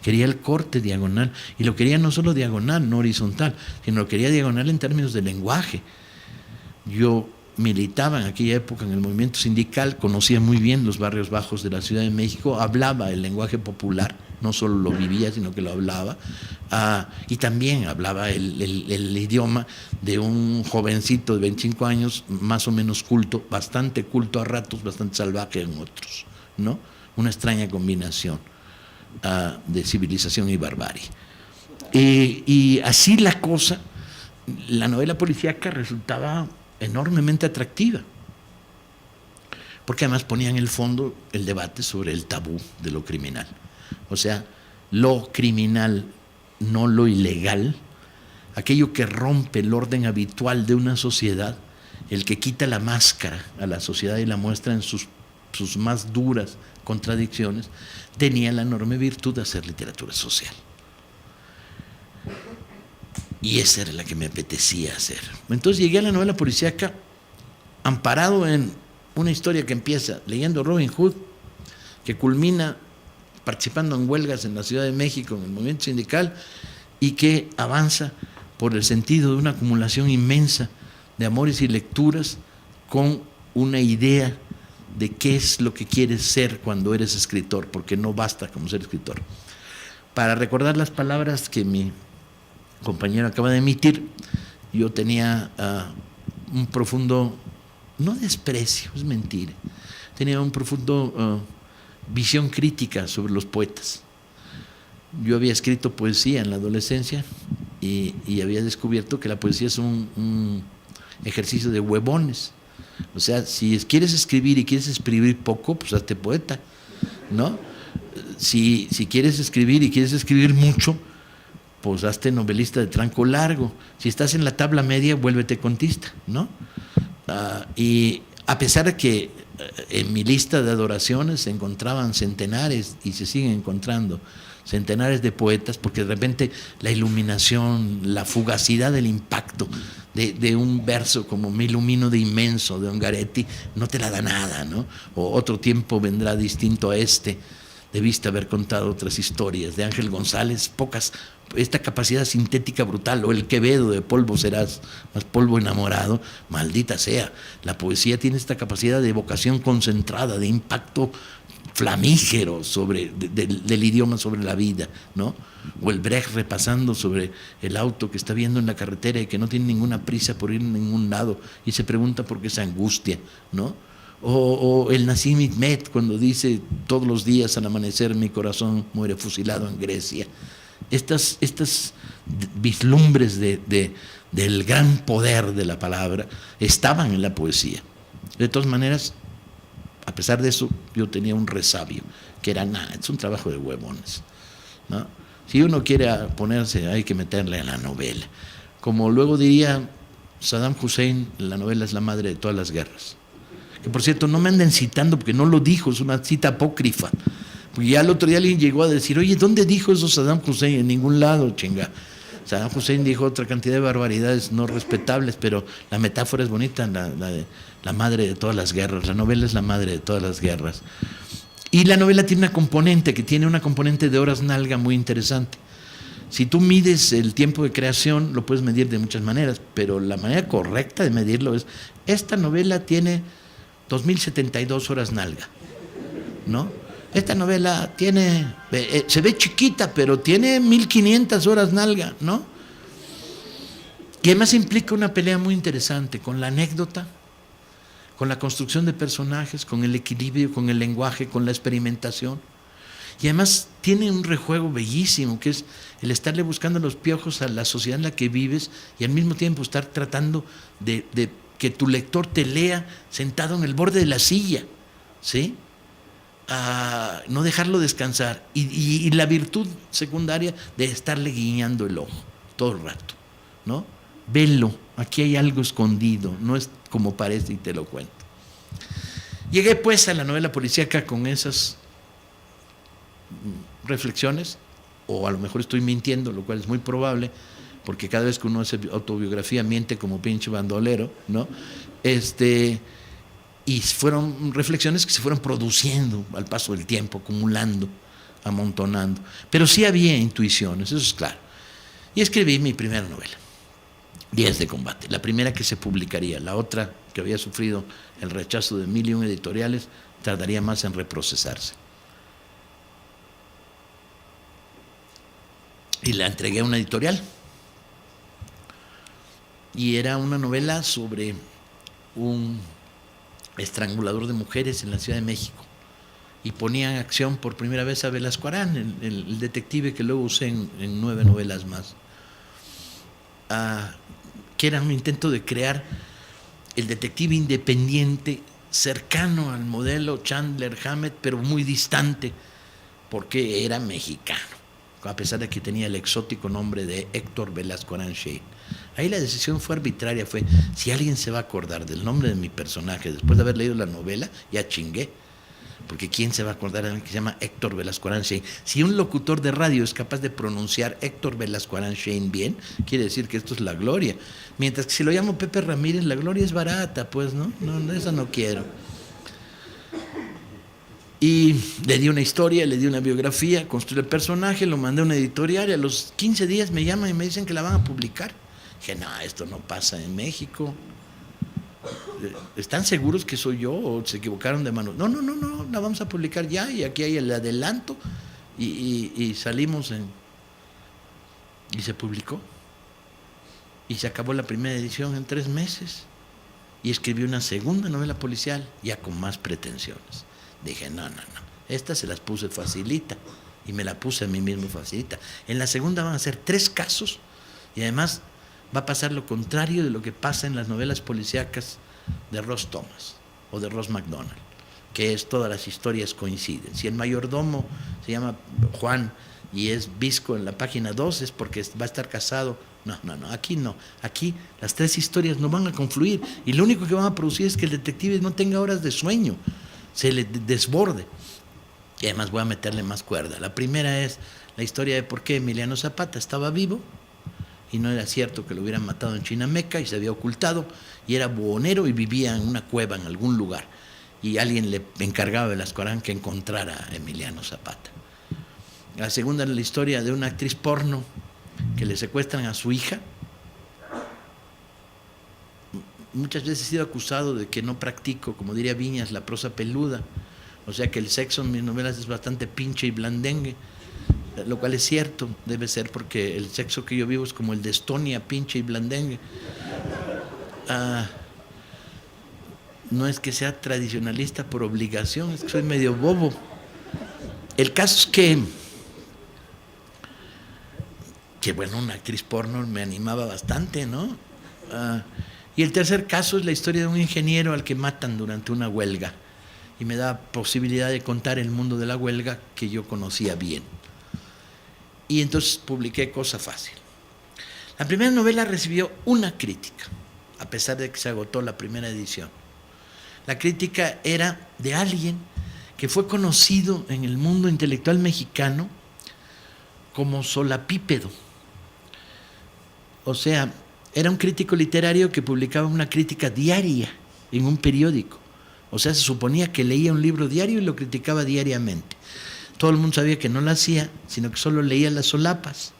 Quería el corte diagonal, y lo quería no solo diagonal, no horizontal, sino lo quería diagonal en términos de lenguaje. Yo militaba en aquella época en el movimiento sindical, conocía muy bien los barrios bajos de la Ciudad de México, hablaba el lenguaje popular, no solo lo vivía, sino que lo hablaba, y también hablaba el idioma de un jovencito de 25 años, más o menos culto, bastante culto a ratos, bastante salvaje en otros, ¿no? Una extraña combinación de civilización y barbarie. Y así la cosa, la novela policíaca resultaba enormemente atractiva, porque además ponía en el fondo el debate sobre el tabú de lo criminal. O sea, lo criminal, no lo ilegal, aquello que rompe el orden habitual de una sociedad, el que quita la máscara a la sociedad y la muestra en sus más duras contradicciones, tenía la enorme virtud de hacer literatura social. Y esa era la que me apetecía hacer. Entonces llegué a la novela policíaca amparado en una historia que empieza leyendo Robin Hood, que culmina participando en huelgas en la Ciudad de México, en el movimiento sindical, y que avanza por el sentido de una acumulación inmensa de amores y lecturas con una idea de qué es lo que quieres ser cuando eres escritor, porque no basta como ser escritor. Para recordar las palabras que mi compañero acaba de emitir, yo tenía un profundo, no desprecio, es mentira, tenía un profundo visión crítica sobre los poetas. Yo había escrito poesía en la adolescencia y había descubierto que la poesía es un ejercicio de huevones. O sea, si quieres escribir y quieres escribir poco, pues hazte poeta, ¿no? Si quieres escribir y quieres escribir mucho, pues hazte novelista de tranco largo. Si estás en la tabla media, vuélvete contista, ¿no? Y a pesar de que en mi lista de adoraciones se encontraban centenares y se siguen encontrando centenares de poetas, porque de repente la iluminación, la fugacidad del impacto de un verso como Me ilumino de inmenso de Ungaretti no te la da nada, ¿no? O Otro tiempo vendrá distinto a este, debiste haber contado otras historias, de Ángel González, pocas, esta capacidad sintética brutal, o El Quevedo, de polvo serás más polvo enamorado, maldita sea, la poesía tiene esta capacidad de evocación concentrada, de impacto flamígero del idioma sobre la vida, ¿no? O el Brecht repasando sobre el auto que está viendo en la carretera y que no tiene ninguna prisa por ir a ningún lado y se pregunta por qué esa angustia, ¿no? O el Nassim Hikmet cuando dice todos los días al amanecer mi corazón muere fusilado en Grecia. Estas vislumbres del gran poder de la palabra estaban en la poesía. De todas maneras, a pesar de eso, yo tenía un resabio, que era nada, es un trabajo de huevones, ¿no? Si uno quiere ponerse, hay que meterle a la novela. Como luego diría Saddam Hussein, la novela es la madre de todas las guerras. Que por cierto, no me anden citando porque no lo dijo, es una cita apócrifa. Porque ya el otro día alguien llegó a decir, oye, ¿dónde dijo eso Saddam Hussein? En ningún lado, chinga. Saddam Hussein dijo otra cantidad de barbaridades no respetables, pero la metáfora es bonita, la madre de todas las guerras. La novela es la madre de todas las guerras. Y la novela tiene una componente de horas nalga muy interesante. Si tú mides el tiempo de creación, lo puedes medir de muchas maneras, pero la manera correcta de medirlo es, esta novela tiene 2072 horas nalga, ¿no? Esta novela tiene, se ve chiquita, pero tiene 1500 horas nalga, ¿no? Y además implica una pelea muy interesante con la anécdota, con la construcción de personajes, con el equilibrio, con el lenguaje, con la experimentación. Y además tiene un rejuego bellísimo, que es el estarle buscando los piojos a la sociedad en la que vives y al mismo tiempo estar tratando de que tu lector te lea sentado en el borde de la silla, ¿sí? No dejarlo descansar. Y la virtud secundaria de estarle guiñando el ojo todo el rato, ¿no? Velo, aquí hay algo escondido, no es como parece y te lo cuento. Llegué pues a la novela policíaca con esas reflexiones, o a lo mejor estoy mintiendo, lo cual es muy probable, porque cada vez que uno hace autobiografía miente como pinche bandolero, ¿no? Y fueron reflexiones que se fueron produciendo al paso del tiempo, acumulando, amontonando. Pero sí había intuiciones, eso es claro. Y escribí mi primera novela, Días de Combate, la primera que se publicaría. La otra, que había sufrido el rechazo de 1001 editoriales, tardaría más en reprocesarse. Y la entregué a una editorial. Y era una novela sobre un estrangulador de mujeres en la Ciudad de México. Y ponía en acción por primera vez a Velasco Arán, el detective que luego usé en 9 novelas más. Que era un intento de crear el detective independiente, cercano al modelo Chandler Hammett, pero muy distante, porque era mexicano, a pesar de que tenía el exótico nombre de Héctor Velasco Arán Shane. Ahí la decisión fue arbitraria, fue, si alguien se va a acordar del nombre de mi personaje después de haber leído la novela, ya chingué. Porque ¿quién se va a acordar de alguien que se llama Héctor Velasco Arán Shane? Si un locutor de radio es capaz de pronunciar Héctor Velasco Arán Shane bien, quiere decir que esto es la gloria. Mientras que si lo llamo Pepe Ramírez, la gloria es barata, pues, ¿no? No, esa no quiero. Y le di una historia, le di una biografía, construí el personaje, lo mandé a una editorial y a los 15 días me llaman y me dicen que la van a publicar. Dije, no, esto no pasa en México. ¿están seguros que soy yo o se equivocaron de mano? No, la vamos a publicar ya y aquí hay el adelanto y salimos y se publicó. Y se acabó la primera edición en 3 meses. Y escribí una segunda novela policial, ya con más pretensiones. Dije, no. Esta se las puse facilita. Y me la puse a mí mismo facilita. En la segunda van a ser 3 casos. Y además va a pasar lo contrario de lo que pasa en las novelas policíacas de Ross Thomas o de Ross MacDonald, que es todas las historias coinciden. Si el mayordomo se llama Juan y es visco en la página 2 es porque va a estar casado. No, aquí no. Aquí las 3 historias no van a confluir y lo único que van a producir es que el detective no tenga horas de sueño, se le desborde. Y además voy a meterle más cuerda. La primera es la historia de por qué Emiliano Zapata estaba vivo y no era cierto que lo hubieran matado en Chinameca y se había ocultado y era buhonero y vivía en una cueva en algún lugar y alguien le encargaba de las Corán que encontrara a Emiliano Zapata. La segunda es la historia de una actriz porno que le secuestran a su hija. Muchas veces he sido acusado de que no practico, como diría Viñas, la prosa peluda, o sea que el sexo en mis novelas es bastante pinche y blandengue, lo cual es cierto, debe ser porque el sexo que yo vivo es como el de Estonia, pinche y blandengue. No es que sea tradicionalista por obligación, es que soy medio bobo. El caso es que bueno, una actriz porno me animaba bastante, ¿no? Y el tercer caso es la historia de un ingeniero al que matan durante una huelga y me da posibilidad de contar el mundo de la huelga que yo conocía bien. Y entonces publiqué Cosa Fácil. La primera novela recibió una crítica, a pesar de que se agotó la primera edición. La crítica era de alguien que fue conocido en el mundo intelectual mexicano como solapípedo. O sea, era un crítico literario que publicaba una crítica diaria en un periódico. O sea, se suponía que leía un libro diario y lo criticaba diariamente. Todo el mundo sabía que no lo hacía, sino que solo leía las solapas.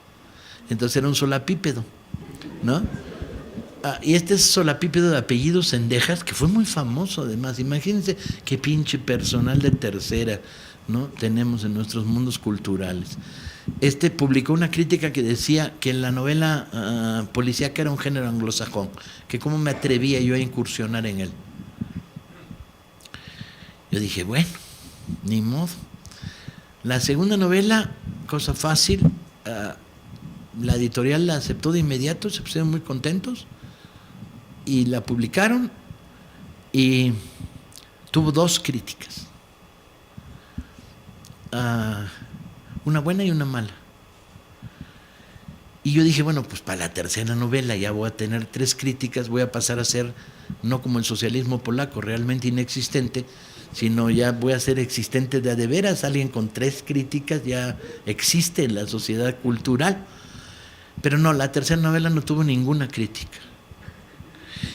Entonces era un solapípedo, ¿no? Y este solapípedo de apellido Cendejas, que fue muy famoso además. Imagínense qué pinche personal de tercera, ¿no?, tenemos en nuestros mundos culturales. Publicó una crítica que decía que la novela policíaca era un género anglosajón, que cómo me atrevía yo a incursionar en él. Yo dije, bueno, ni modo. La segunda novela, Cosa Fácil, la editorial la aceptó de inmediato, se pusieron muy contentos y la publicaron y tuvo 2 críticas. Una buena y una mala. Y yo dije, bueno, pues para la tercera novela ya voy a tener 3 críticas, voy a pasar a ser, no como el socialismo polaco, realmente inexistente, sino ya voy a ser existente de a de veras. Alguien con 3 críticas ya existe en la sociedad cultural. Pero no, la tercera novela no tuvo ninguna crítica.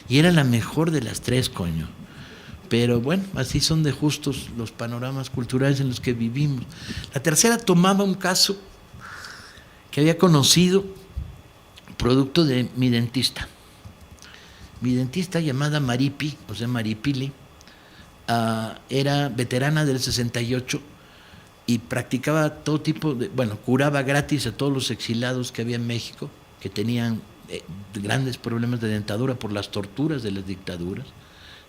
Y era la mejor de las 3, coño. Pero bueno, así son de justos los panoramas culturales en los que vivimos. La tercera tomaba un caso que había conocido, producto de mi dentista. Mi dentista, llamada Maripi, o sea, Maripili, era veterana del 68 y practicaba todo tipo de, curaba gratis a todos los exilados que había en México, que tenían grandes problemas de dentadura por las torturas de las dictaduras,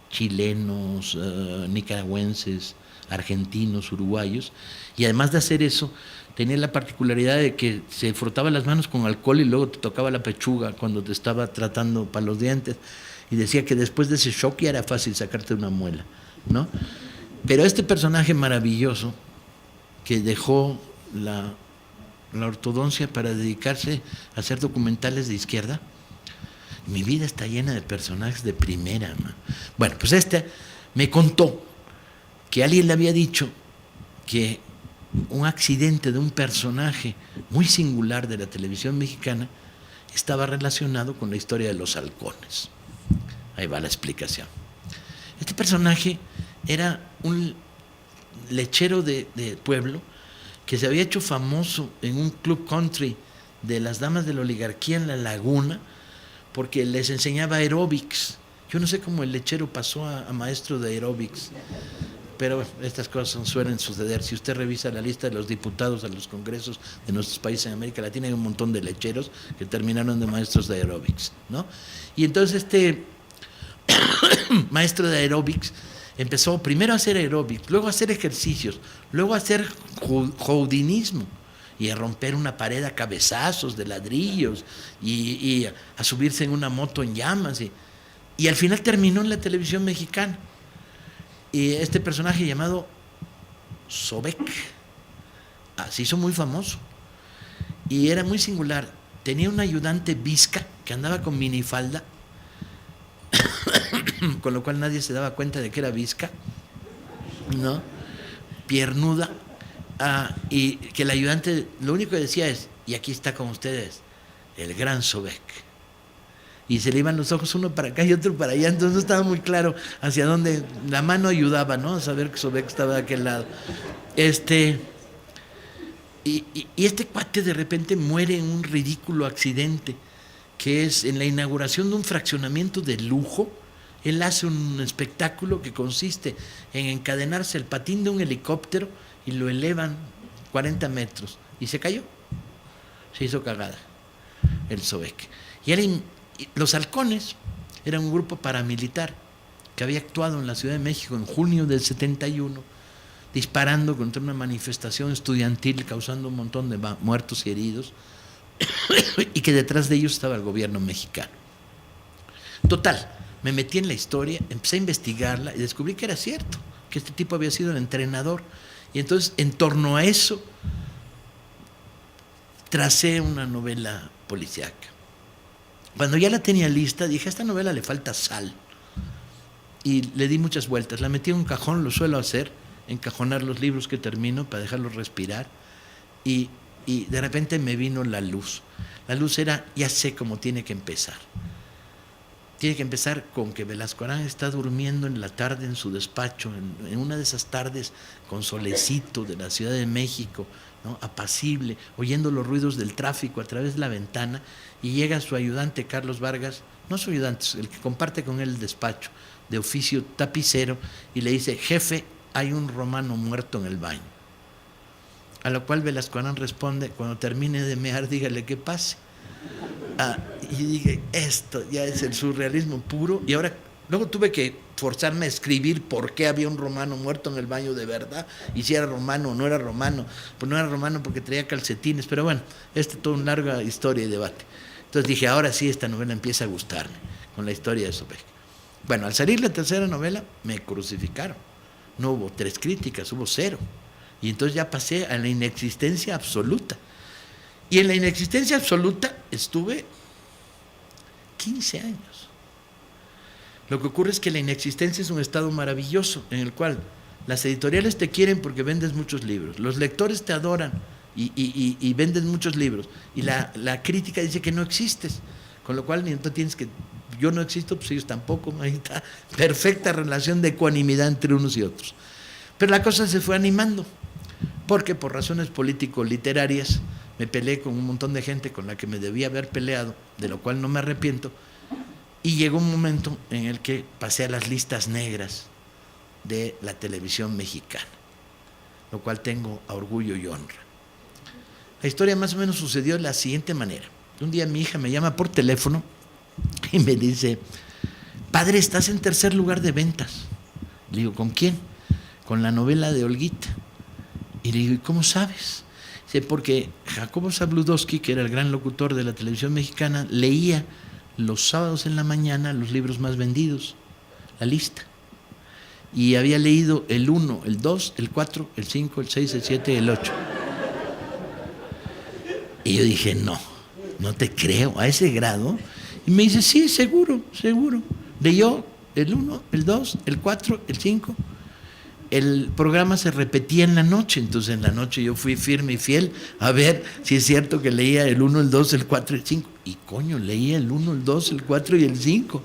chilenos, nicaragüenses, argentinos, uruguayos, y además de hacer eso, tenía la particularidad de que se frotaba las manos con alcohol y luego te tocaba la pechuga cuando te estaba tratando para los dientes, y decía que después de ese shock ya era fácil sacarte una muela, ¿no? Pero este personaje maravilloso que dejó la ortodoncia para dedicarse a hacer documentales de izquierda, mi vida está llena de personajes de primera, man. Bueno, pues me contó que alguien le había dicho que un accidente de un personaje muy singular de la televisión mexicana estaba relacionado con la historia de los halcones. Ahí va la explicación. Este personaje era un lechero de pueblo que se había hecho famoso en un club country de las damas de la oligarquía en La Laguna porque les enseñaba aeróbics. Yo no sé cómo el lechero pasó a maestro de aeróbics, pero bueno, estas cosas suelen suceder. Si usted revisa la lista de los diputados a los congresos de nuestros países en América Latina, hay un montón de lecheros que terminaron de maestros de aeróbics, ¿no? Y entonces maestro de aeróbics empezó primero a hacer aeróbics, luego a hacer ejercicios, luego a hacer joudinismo y a romper una pared a cabezazos de ladrillos y a subirse en una moto en llamas y al final terminó en la televisión mexicana. Y este personaje llamado Sobek se hizo muy famoso y era muy singular. Tenía un ayudante visca que andaba con minifalda, con lo cual nadie se daba cuenta de que era visca, ¿no? Piernuda, y que el ayudante lo único que decía es: y aquí está con ustedes el gran Sobek. Y se le iban los ojos uno para acá y otro para allá, entonces no estaba muy claro hacia dónde. La mano ayudaba, ¿no?, a saber que Sobek estaba de aquel lado. Y este cuate de repente muere en un ridículo accidente, que es en la inauguración de un fraccionamiento de lujo. Él hace un espectáculo que consiste en encadenarse el patín de un helicóptero y lo elevan 40 metros. Y se cayó. Se hizo cagada el Sobek. Los Halcones eran un grupo paramilitar que había actuado en la Ciudad de México en junio del 71, disparando contra una manifestación estudiantil, causando un montón de muertos y heridos, y que detrás de ellos estaba el gobierno mexicano. Total, me metí en la historia, empecé a investigarla y descubrí que era cierto, que este tipo había sido el entrenador. Y entonces, en torno a eso, tracé una novela policíaca. Cuando ya la tenía lista, dije: a esta novela le falta sal. Y le di muchas vueltas. La metí en un cajón, lo suelo hacer, encajonar los libros que termino para dejarlos respirar. Y de repente me vino la luz. La luz era: ya sé cómo tiene que empezar. Tiene que empezar con que Velasco Arán está durmiendo en la tarde en su despacho, en una de esas tardes con solecito de la Ciudad de México, ¿no?, apacible, oyendo los ruidos del tráfico a través de la ventana, y llega su ayudante Carlos Vargas, no su ayudante, el que comparte con él el despacho, de oficio tapicero, y le dice: jefe, hay un romano muerto en el baño. A lo cual Velasco Arán responde: cuando termine de mear, dígale que pase. Y dije: esto ya es el surrealismo puro. Y ahora, luego tuve que forzarme a escribir por qué había un romano muerto en el baño de verdad, y si era romano o no era romano. Pues no era romano porque traía calcetines, pero bueno, toda una larga historia y debate. Entonces dije: ahora sí, esta novela empieza a gustarme, con la historia de Sobek. Bueno, al salir la tercera novela, me crucificaron. No hubo 3 críticas, hubo 0. Y entonces ya pasé a la inexistencia absoluta. Y en la inexistencia absoluta estuve 15 años. Lo que ocurre es que la inexistencia es un estado maravilloso en el cual las editoriales te quieren porque vendes muchos libros, los lectores te adoran y vendes muchos libros, y la crítica dice que no existes, con lo cual no tienes que... Yo no existo, pues ellos tampoco. Ahí está, perfecta relación de ecuanimidad entre unos y otros. Pero la cosa se fue animando, porque por razones político-literarias me peleé con un montón de gente con la que me debía haber peleado, de lo cual no me arrepiento, y llegó un momento en el que pasé a las listas negras de la televisión mexicana, lo cual tengo a orgullo y honra. La historia más o menos sucedió de la siguiente manera. Un día mi hija me llama por teléfono y me dice: padre, estás en 3er lugar de ventas. Le digo: ¿con quién? Con la novela de Olguita. Y le digo: ¿y cómo sabes? Dice: porque Jacobo Zabludovsky, que era el gran locutor de la televisión mexicana, leía los sábados en la mañana los libros más vendidos, la lista. Y había leído el 1, el 2, el 4, el 5, el 6, el 7 y el 8. Y yo dije: no te creo, a ese grado. Y me dice: sí, seguro. Leyó el 1, el 2, el 4, el 5. El programa se repetía en la noche, entonces en la noche yo fui firme y fiel a ver si es cierto que leía el 1, el 2, el 4, el 5. Y coño, leía el 1, el 2, el 4 y el 5.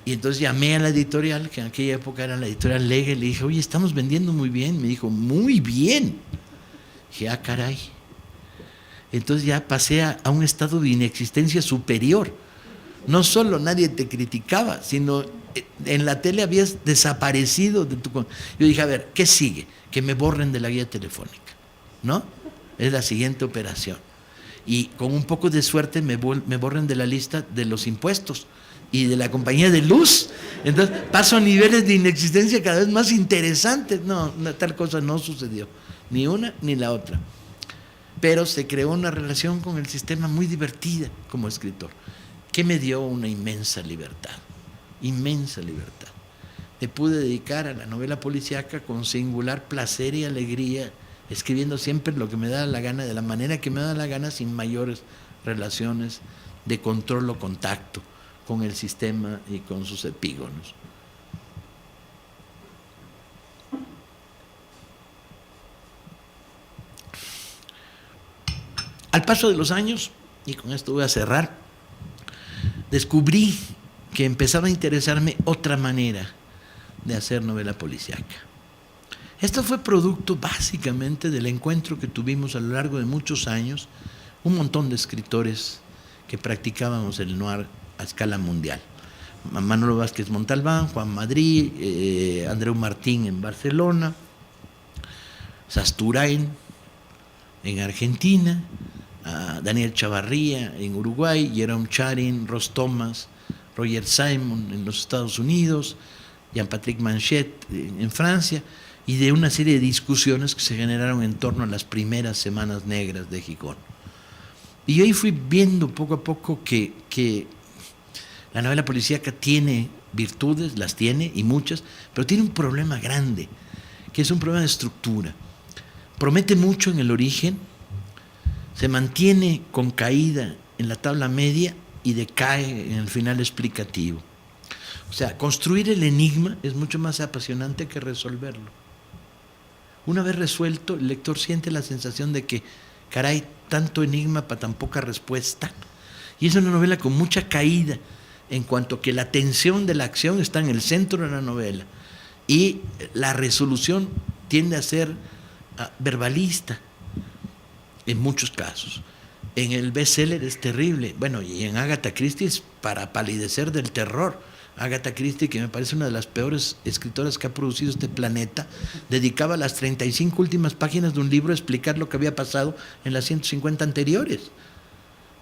Y entonces llamé a la editorial, que en aquella época era la editorial Lega, y le dije: oye, estamos vendiendo muy bien. Me dijo: muy bien. Dije: ah, caray. Entonces ya pasé a un estado de inexistencia superior, no solo nadie te criticaba, sino en la tele habías desaparecido de tu... Yo dije, a ver, ¿qué sigue? Que me borren de la guía telefónica, ¿no? Es la siguiente operación. Y con un poco de suerte me borren de la lista de los impuestos y de la compañía de luz. Entonces paso a niveles de inexistencia cada vez más interesantes. No, tal cosa no sucedió, ni una ni la otra. Pero se creó una relación con el sistema muy divertida como escritor, que me dio una inmensa libertad. Me pude dedicar a la novela policíaca con singular placer y alegría, escribiendo siempre lo que me da la gana, de la manera que me da la gana, sin mayores relaciones de control o contacto con el sistema y con sus epígonos. Al paso de los años, y con esto voy a cerrar, descubrí que empezaba a interesarme otra manera de hacer novela policíaca. Esto fue producto básicamente del encuentro que tuvimos a lo largo de muchos años, un montón de escritores que practicábamos el noir a escala mundial. Manolo Vázquez Montalbán, Juan Madrid, Andreu Martín en Barcelona, Sasturain en Argentina, Daniel Chavarría en Uruguay, Jerome Charin, Ross Thomas, Roger Simon en los Estados Unidos, Jean-Patrick Manchet en Francia, y de una serie de discusiones que se generaron en torno a las primeras semanas negras de Gijón. Y yo ahí fui viendo poco a poco que la novela policíaca tiene virtudes, las tiene, y muchas, pero tiene un problema grande, que es un problema de estructura. Promete mucho en el origen, se mantiene con caída en la tabla media y decae en el final explicativo. O sea, construir el enigma es mucho más apasionante que resolverlo. Una vez resuelto, el lector siente la sensación de que, caray, tanto enigma para tan poca respuesta. Y es una novela con mucha caída, en cuanto que la tensión de la acción está en el centro de la novela y la resolución tiende a ser verbalista en muchos casos. En el bestseller es terrible. Bueno, y en Agatha Christie es para palidecer del terror. Agatha Christie, que me parece una de las peores escritoras que ha producido este planeta, dedicaba las 35 últimas páginas de un libro a explicar lo que había pasado en las 150 anteriores.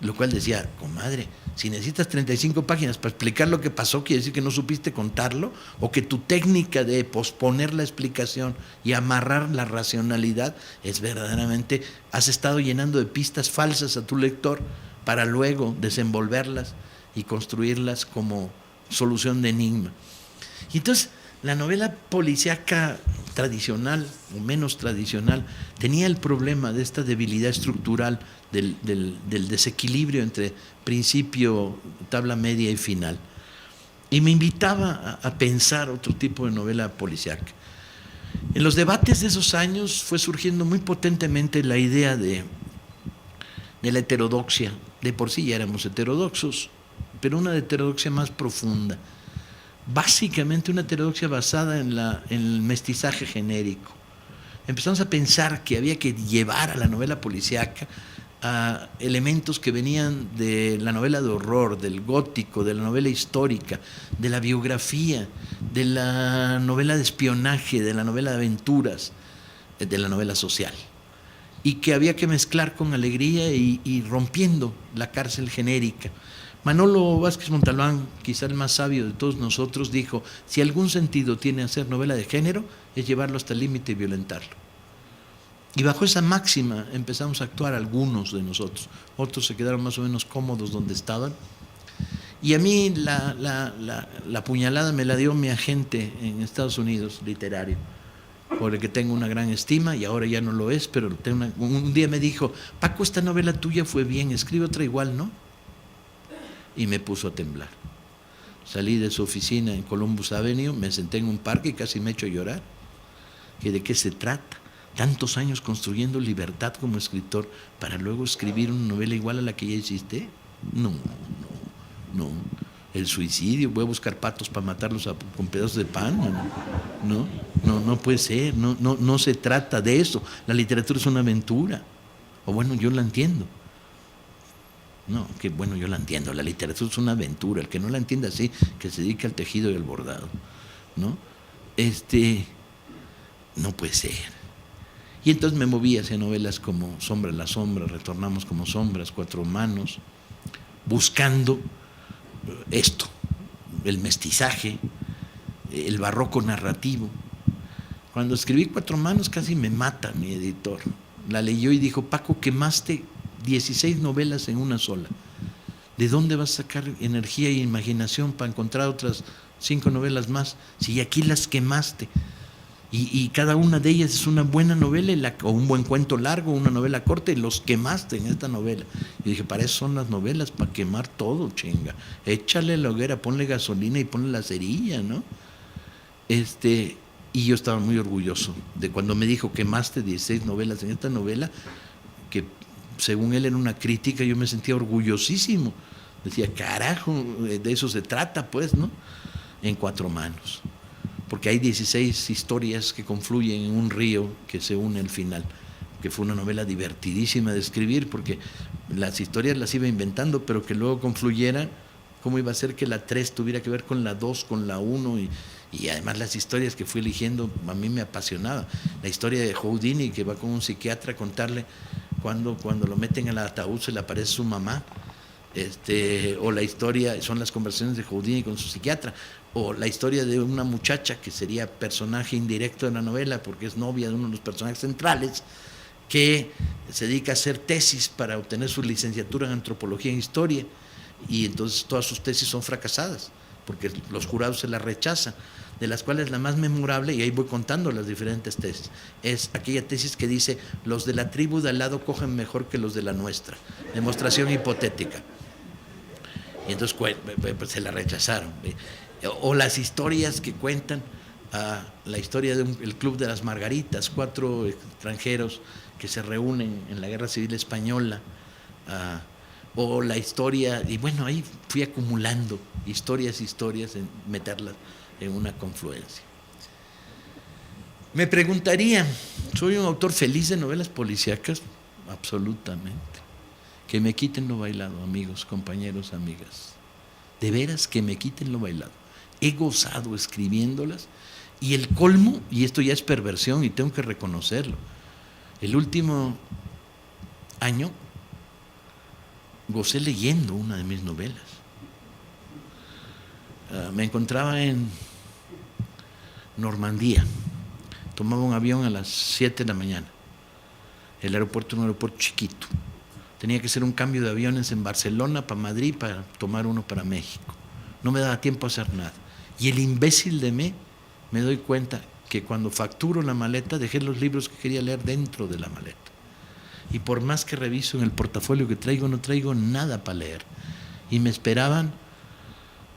Lo cual decía, comadre, si necesitas 35 páginas para explicar lo que pasó, quiere decir que no supiste contarlo, o que tu técnica de posponer la explicación y amarrar la racionalidad es verdaderamente, has estado llenando de pistas falsas a tu lector para luego desenvolverlas y construirlas como solución de enigma. Y entonces la novela policíaca tradicional o menos tradicional tenía el problema de esta debilidad estructural del desequilibrio entre principio, tabla media y final. Y me invitaba a pensar otro tipo de novela policíaca. En los debates de esos años fue surgiendo muy potentemente la idea de la heterodoxia. De por sí ya éramos heterodoxos, pero una heterodoxia más profunda. Básicamente una heterodoxia basada en el mestizaje genérico. Empezamos a pensar que había que llevar a la novela policíaca a elementos que venían de la novela de horror, del gótico, de la novela histórica, de la biografía, de la novela de espionaje, de la novela de aventuras, de la novela social. Y que había que mezclar con alegría y rompiendo la cárcel genérica. Manolo Vázquez Montalbán, quizá el más sabio de todos nosotros, dijo, si algún sentido tiene hacer novela de género, es llevarlo hasta el límite y violentarlo. Y bajo esa máxima empezamos a actuar algunos de nosotros. Otros se quedaron más o menos cómodos donde estaban. Y a mí la puñalada me la dio mi agente en Estados Unidos, literario, por el que tengo una gran estima, y ahora ya no lo es, pero un día me dijo, Paco, esta novela tuya fue bien, escribe otra igual, ¿no? Y me puso a temblar. Salí de su oficina en Columbus Avenue, me senté en un parque y casi me echo a llorar. ¿Que de qué se trata? Tantos años construyendo libertad como escritor para luego escribir una novela igual a la que ya hiciste. No. El suicidio, voy a buscar patos para matarlos con pedazos de pan. No puede ser, no se trata de eso. La literatura es una aventura. O bueno, yo la entiendo. No, que bueno, yo la entiendo, la literatura es una aventura, el que no la entienda así, que se dedique al tejido y al bordado, ¿no? No puede ser. Y entonces me moví hacia novelas como Sombra la sombra, Retornamos como sombras, Cuatro manos, buscando esto, el mestizaje, el barroco narrativo. Cuando escribí Cuatro manos casi me mata mi editor. La leyó y dijo: Paco, quemaste 16 novelas en una sola. ¿De dónde vas a sacar energía e imaginación para encontrar otras 5 novelas más? Si aquí las quemaste. Y cada una de ellas es una buena novela o un buen cuento largo, una novela corta, y los quemaste en esta novela. Y dije: para eso son las novelas, para quemar todo, chinga. Échale la hoguera, ponle gasolina y ponle la cerilla, ¿no? Y yo estaba muy orgulloso de cuando me dijo: quemaste 16 novelas en esta novela, que según él era una crítica. Yo me sentía orgullosísimo. Decía: carajo, de eso se trata, pues, ¿no? En Cuatro manos. Porque hay 16 historias que confluyen en un río que se une al final, que fue una novela divertidísima de escribir, porque las historias las iba inventando, pero que luego confluyeran. ¿Cómo iba a ser que la 3 tuviera que ver con la 2, con la 1? Y además las historias que fui eligiendo a mí me apasionaban. La historia de Houdini, que va con un psiquiatra a contarle cuando lo meten en el ataúd se le aparece su mamá. O la historia, son las conversaciones de Houdini con su psiquiatra, o la historia de una muchacha que sería personaje indirecto de la novela porque es novia de uno de los personajes centrales, que se dedica a hacer tesis para obtener su licenciatura en antropología e historia, y entonces todas sus tesis son fracasadas porque los jurados se las rechazan, de las cuales la más memorable, y ahí voy contando las diferentes tesis, es aquella tesis que dice: los de la tribu de al lado cogen mejor que los de la nuestra, demostración hipotética. Y entonces pues, se la rechazaron. O las historias que cuentan, la historia del Club de las Margaritas, 4 extranjeros que se reúnen en la Guerra Civil Española, o la historia, y bueno, ahí fui acumulando historias, en meterlas en una confluencia. Me preguntaría: ¿soy un autor feliz de novelas policíacas? Absolutamente. Que me quiten lo bailado, amigos, compañeros, amigas. De veras, que me quiten lo bailado. He gozado escribiéndolas, y el colmo, y esto ya es perversión y tengo que reconocerlo, el último año gocé leyendo una de mis novelas. Me encontraba en Normandía, tomaba un avión a las 7 de la mañana. El aeropuerto era un aeropuerto chiquito. Tenía que hacer un cambio de aviones en Barcelona para Madrid para tomar uno para México. No me daba tiempo a hacer nada. Y el imbécil de mí, me doy cuenta que cuando facturo la maleta dejé los libros que quería leer dentro de la maleta. Y por más que reviso en el portafolio que traigo, no traigo nada para leer. Y me esperaban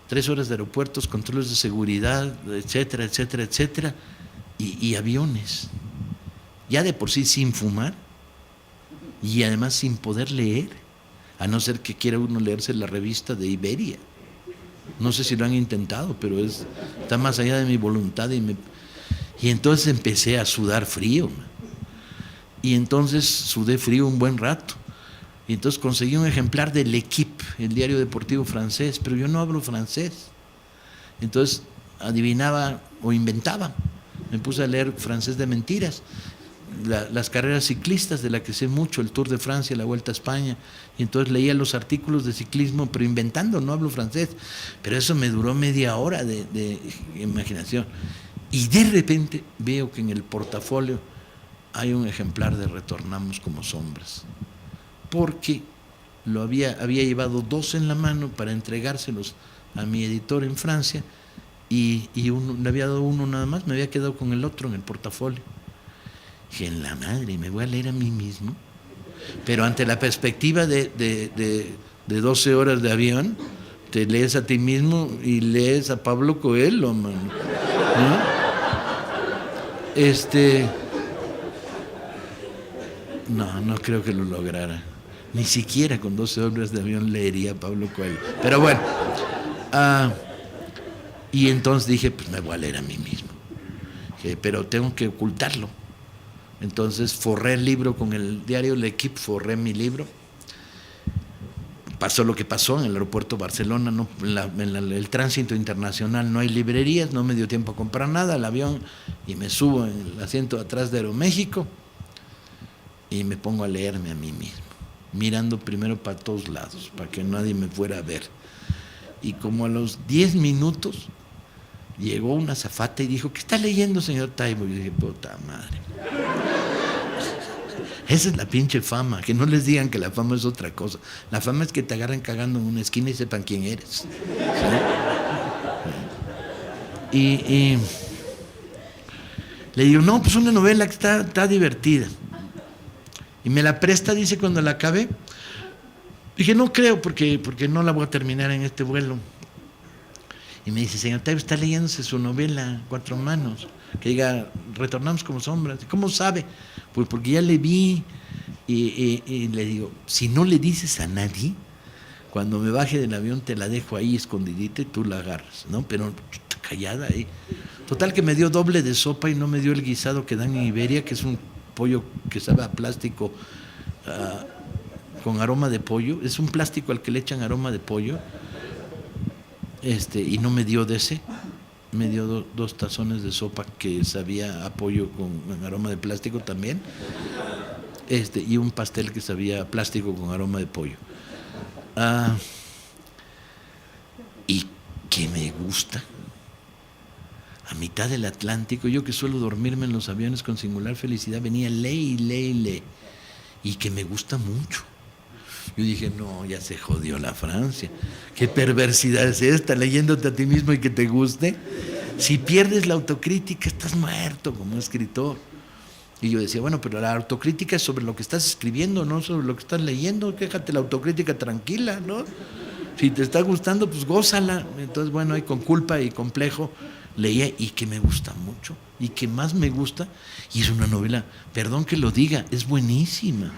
3 horas de aeropuertos, controles de seguridad, etcétera, etcétera, etcétera, y aviones. Ya de por sí sin fumar, y además sin poder leer, a no ser que quiera uno leerse la revista de Iberia. No sé si lo han intentado, pero está más allá de mi voluntad. Y entonces empecé a sudar frío. Y entonces sudé frío un buen rato. Y entonces conseguí un ejemplar de L'Équipe, el diario deportivo francés, pero yo no hablo francés. Entonces adivinaba o inventaba. Me puse a leer francés de mentiras. Las carreras ciclistas, de la que sé mucho, el Tour de Francia, la Vuelta a España, y entonces leía los artículos de ciclismo, pero inventando, no hablo francés, pero eso me duró media hora de imaginación. Y de repente veo que en el portafolio hay un ejemplar de Retornamos como sombras, porque había llevado 2 en la mano para entregárselos a mi editor en Francia, y le había dado uno nada más, me había quedado con el otro en el portafolio. Dije: en la madre, me voy a leer a mí mismo. Pero ante la perspectiva de 12 horas de avión, te lees a ti mismo y lees a Pablo Coelho, man, ¿no? No creo que lo lograra. Ni siquiera con 12 horas de avión leería a Pablo Coelho. Pero bueno, y entonces dije: pues me voy a leer a mí mismo. Pero tengo que ocultarlo. Entonces forré el libro con el diario L'Équipe, forré mi libro, pasó lo que pasó en el aeropuerto de Barcelona, no, el tránsito internacional, no hay librerías, no me dio tiempo a comprar nada, el avión, y me subo en el asiento de atrás de Aeroméxico y me pongo a leerme a mí mismo, mirando primero para todos lados, para que nadie me fuera a ver. Y como a los 10 minutos llegó una azafata y dijo: ¿qué está leyendo, señor Taibo? Y yo dije: puta madre. Esa es la pinche fama, que no les digan que la fama es otra cosa. La fama es que te agarren cagando en una esquina y sepan quién eres. ¿Sí? Y le digo: no, pues una novela que está divertida. Y me la presta, dice, cuando la acabé. Dije: no creo, porque no la voy a terminar en este vuelo. Y me dice: señor Taibo, está leyéndose su novela, Cuatro Manos, que diga Retornamos como sombras. ¿Cómo sabe? Pues porque ya le vi. Y le digo: si no le dices a nadie, cuando me baje del avión te la dejo ahí escondidita y tú la agarras, ¿no? Pero callada ahí. Total que me dio doble de sopa y no me dio el guisado que dan en Iberia, que es un pollo que sabe a plástico, con aroma de pollo. Es un plástico al que le echan aroma de pollo. Y no me dio de ese. Me dio 2 tazones de sopa que sabía a pollo con aroma de plástico también. Y un pastel que sabía a plástico con aroma de pollo. Y que me gusta. A mitad del Atlántico, yo que suelo dormirme en los aviones con singular felicidad, venía lee. Y que me gusta mucho. Yo dije: no, ya se jodió la Francia. ¿Qué perversidad es esta, leyéndote a ti mismo y que te guste? Si pierdes la autocrítica, estás muerto como escritor. Y yo decía: bueno, pero la autocrítica es sobre lo que estás escribiendo, no sobre lo que estás leyendo. Déjate la autocrítica tranquila, ¿no? Si te está gustando, pues gózala. Entonces, bueno, ahí con culpa y complejo leía, y que me gusta mucho, y que más me gusta, y es una novela, perdón que lo diga, es buenísima.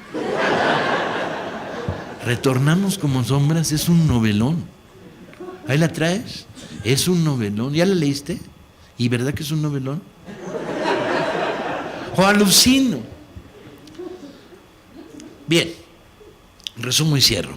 Retornamos como sombras es un novelón. Ahí la traes, es un novelón. ¿Ya la leíste? ¿Y verdad que es un novelón? ¡O alucino! Bien, resumo y cierro.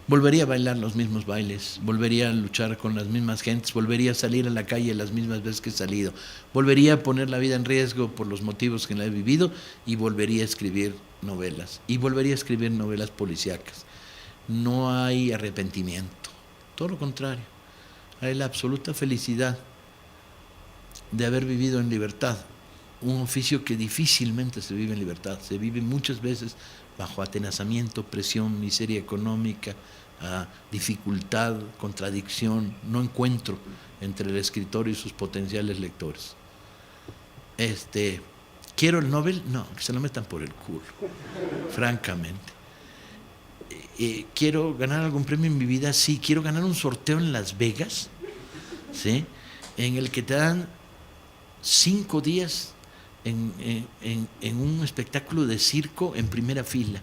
Volvería a bailar los mismos bailes, volvería a luchar con las mismas gentes, volvería a salir a la calle las mismas veces que he salido, volvería a poner la vida en riesgo por los motivos que la he vivido, y volvería a escribir novelas, y volvería a escribir novelas policíacas. No hay arrepentimiento, todo lo contrario, hay la absoluta felicidad de haber vivido en libertad, un oficio que difícilmente se vive en libertad, se vive muchas veces bajo atenazamiento, presión, miseria económica, dificultad, contradicción, no encuentro entre el escritor y sus potenciales lectores. ¿Quiero el Nobel? No, que se lo metan por el culo, francamente. ¿Quiero ganar algún premio en mi vida? Sí. ¿Quiero ganar un sorteo en Las Vegas? ¿Sí? En el que te dan 5 días en un espectáculo de circo en primera fila.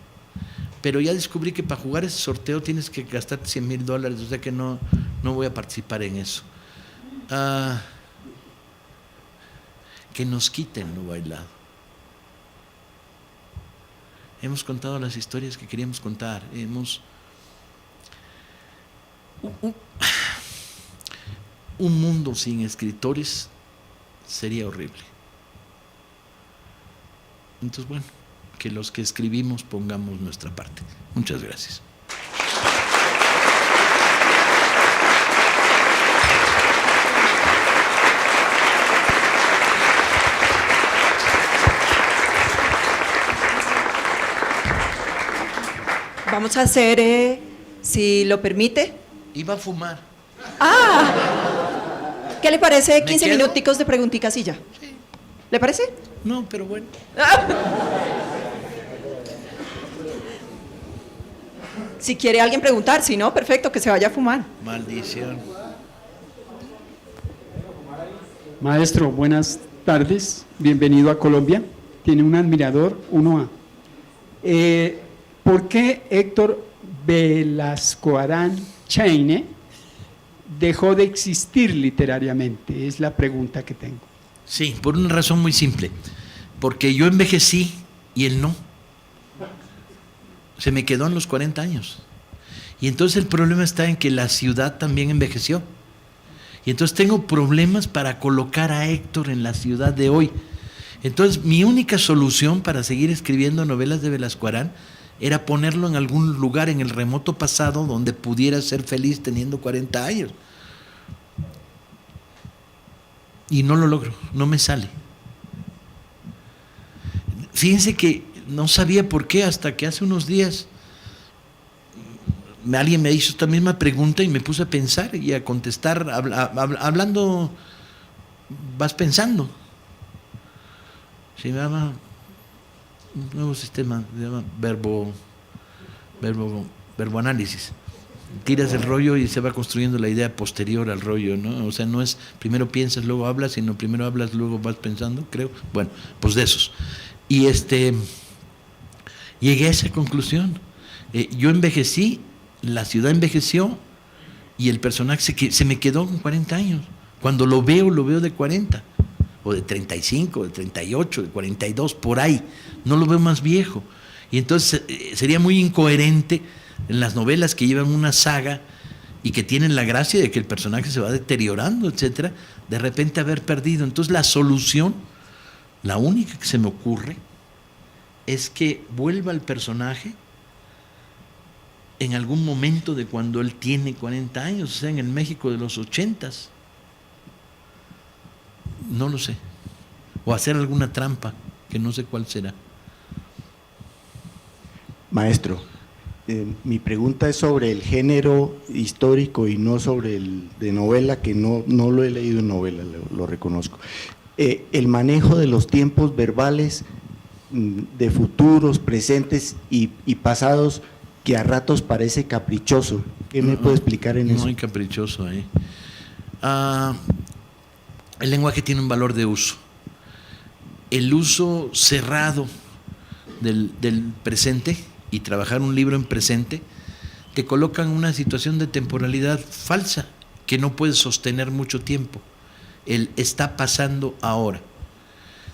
Pero ya descubrí que para jugar ese sorteo tienes que gastar $100,000, o sea que no voy a participar en eso. Que nos quiten lo bailado. Hemos contado las historias que queríamos contar. Un mundo sin escritores sería horrible. Entonces, bueno, que los que escribimos pongamos nuestra parte. Muchas gracias. Vamos a hacer, si lo permite. Iba a fumar. ¿Qué le parece 15 quedo? minuticos de preguntitas y ya? Sí. ¿Le parece? No, pero bueno. Si quiere alguien preguntar, si no, perfecto, que se vaya a fumar. Maldición. Maestro, buenas tardes. Bienvenido a Colombia. Tiene un admirador, 1A. ¿Por qué Héctor Velasco Arán Chaine dejó de existir literariamente? Es la pregunta que tengo. Sí, por una razón muy simple. Porque yo envejecí y él no. se me quedó en los 40 años. Y entonces el problema está en que la ciudad también envejeció. Y entonces tengo problemas para colocar a Héctor en la ciudad de hoy. Entonces mi única solución para seguir escribiendo novelas de Velasco Arán era ponerlo en algún lugar en el remoto pasado donde pudiera ser feliz teniendo 40 años. Y no lo logro, no me sale. Fíjense que no sabía por qué hasta que hace unos días alguien me hizo esta misma pregunta y me puse a pensar y a contestar, hablando, vas pensando. Se llama un nuevo sistema, se llama verboanálisis. Tiras el rollo y se va construyendo la idea posterior al rollo, ¿no? O sea, no es primero piensas, luego hablas, sino primero hablas, luego vas pensando, creo. Bueno, pues de esos. Y llegué a esa conclusión. Yo envejecí, la ciudad envejeció y el personaje se me quedó con 40 años. Cuando lo veo de 40, o de 35, de 38, de 42, por ahí. No lo veo más viejo. Y entonces sería muy incoherente en las novelas que llevan una saga y que tienen la gracia de que el personaje se va deteriorando, etcétera, de repente haber perdido. Entonces la solución, la única que se me ocurre, es que vuelva el personaje en algún momento de cuando él tiene 40 años, o sea, en el México de los 80s. No lo sé. O hacer alguna trampa, que no sé cuál será. Maestro, mi pregunta es sobre el género histórico y no sobre el de novela, que no lo he leído en novela, lo reconozco. El manejo de los tiempos verbales de futuros, presentes y pasados, que a ratos parece caprichoso. ¿Qué me puede explicar en eso? No hay caprichoso ahí. El lenguaje tiene un valor de uso. El uso cerrado del presente y trabajar un libro en presente te coloca en una situación de temporalidad falsa que no puedes sostener mucho tiempo. El está pasando ahora.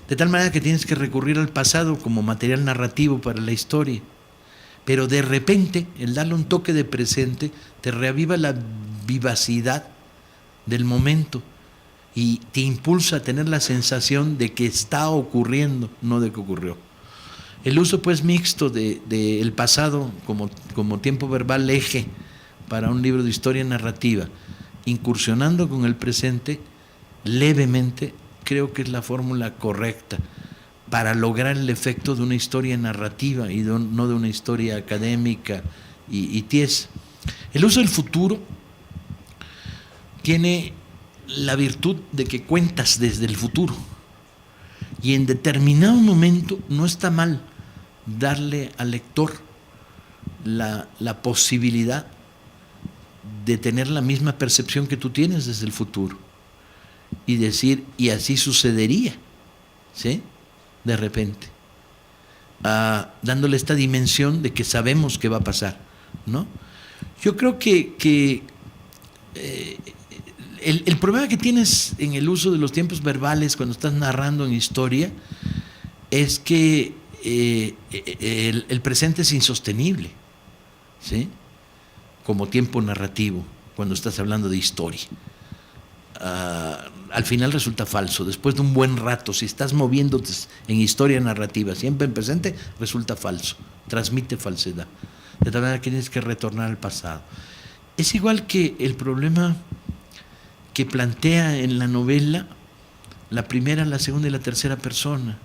De tal manera que tienes que recurrir al pasado como material narrativo para la historia. Pero de repente, el darle un toque de presente te reaviva la vivacidad del momento y te impulsa a tener la sensación de que está ocurriendo, no de que ocurrió. El uso pues mixto del pasado como tiempo verbal eje para un libro de historia narrativa, incursionando con el presente levemente, creo que es la fórmula correcta para lograr el efecto de una historia narrativa y no de una historia académica y tiesa. El uso del futuro tiene la virtud de que cuentas desde el futuro y en determinado momento no está mal darle al lector la posibilidad de tener la misma percepción que tú tienes desde el futuro y decir, y así sucedería, ¿sí? De repente, dándole esta dimensión de que sabemos qué va a pasar, ¿no? Yo creo que el problema que tienes en el uso de los tiempos verbales cuando estás narrando en historia es que el presente es insostenible, ¿sí? Como tiempo narrativo, cuando estás hablando de historia. Al final resulta falso. Después de un buen rato, si estás moviéndote en historia narrativa, siempre en presente, resulta falso, transmite falsedad. De tal manera que tienes que retornar al pasado. Es igual que el problema que plantea en la novela la primera, la segunda y la tercera persona.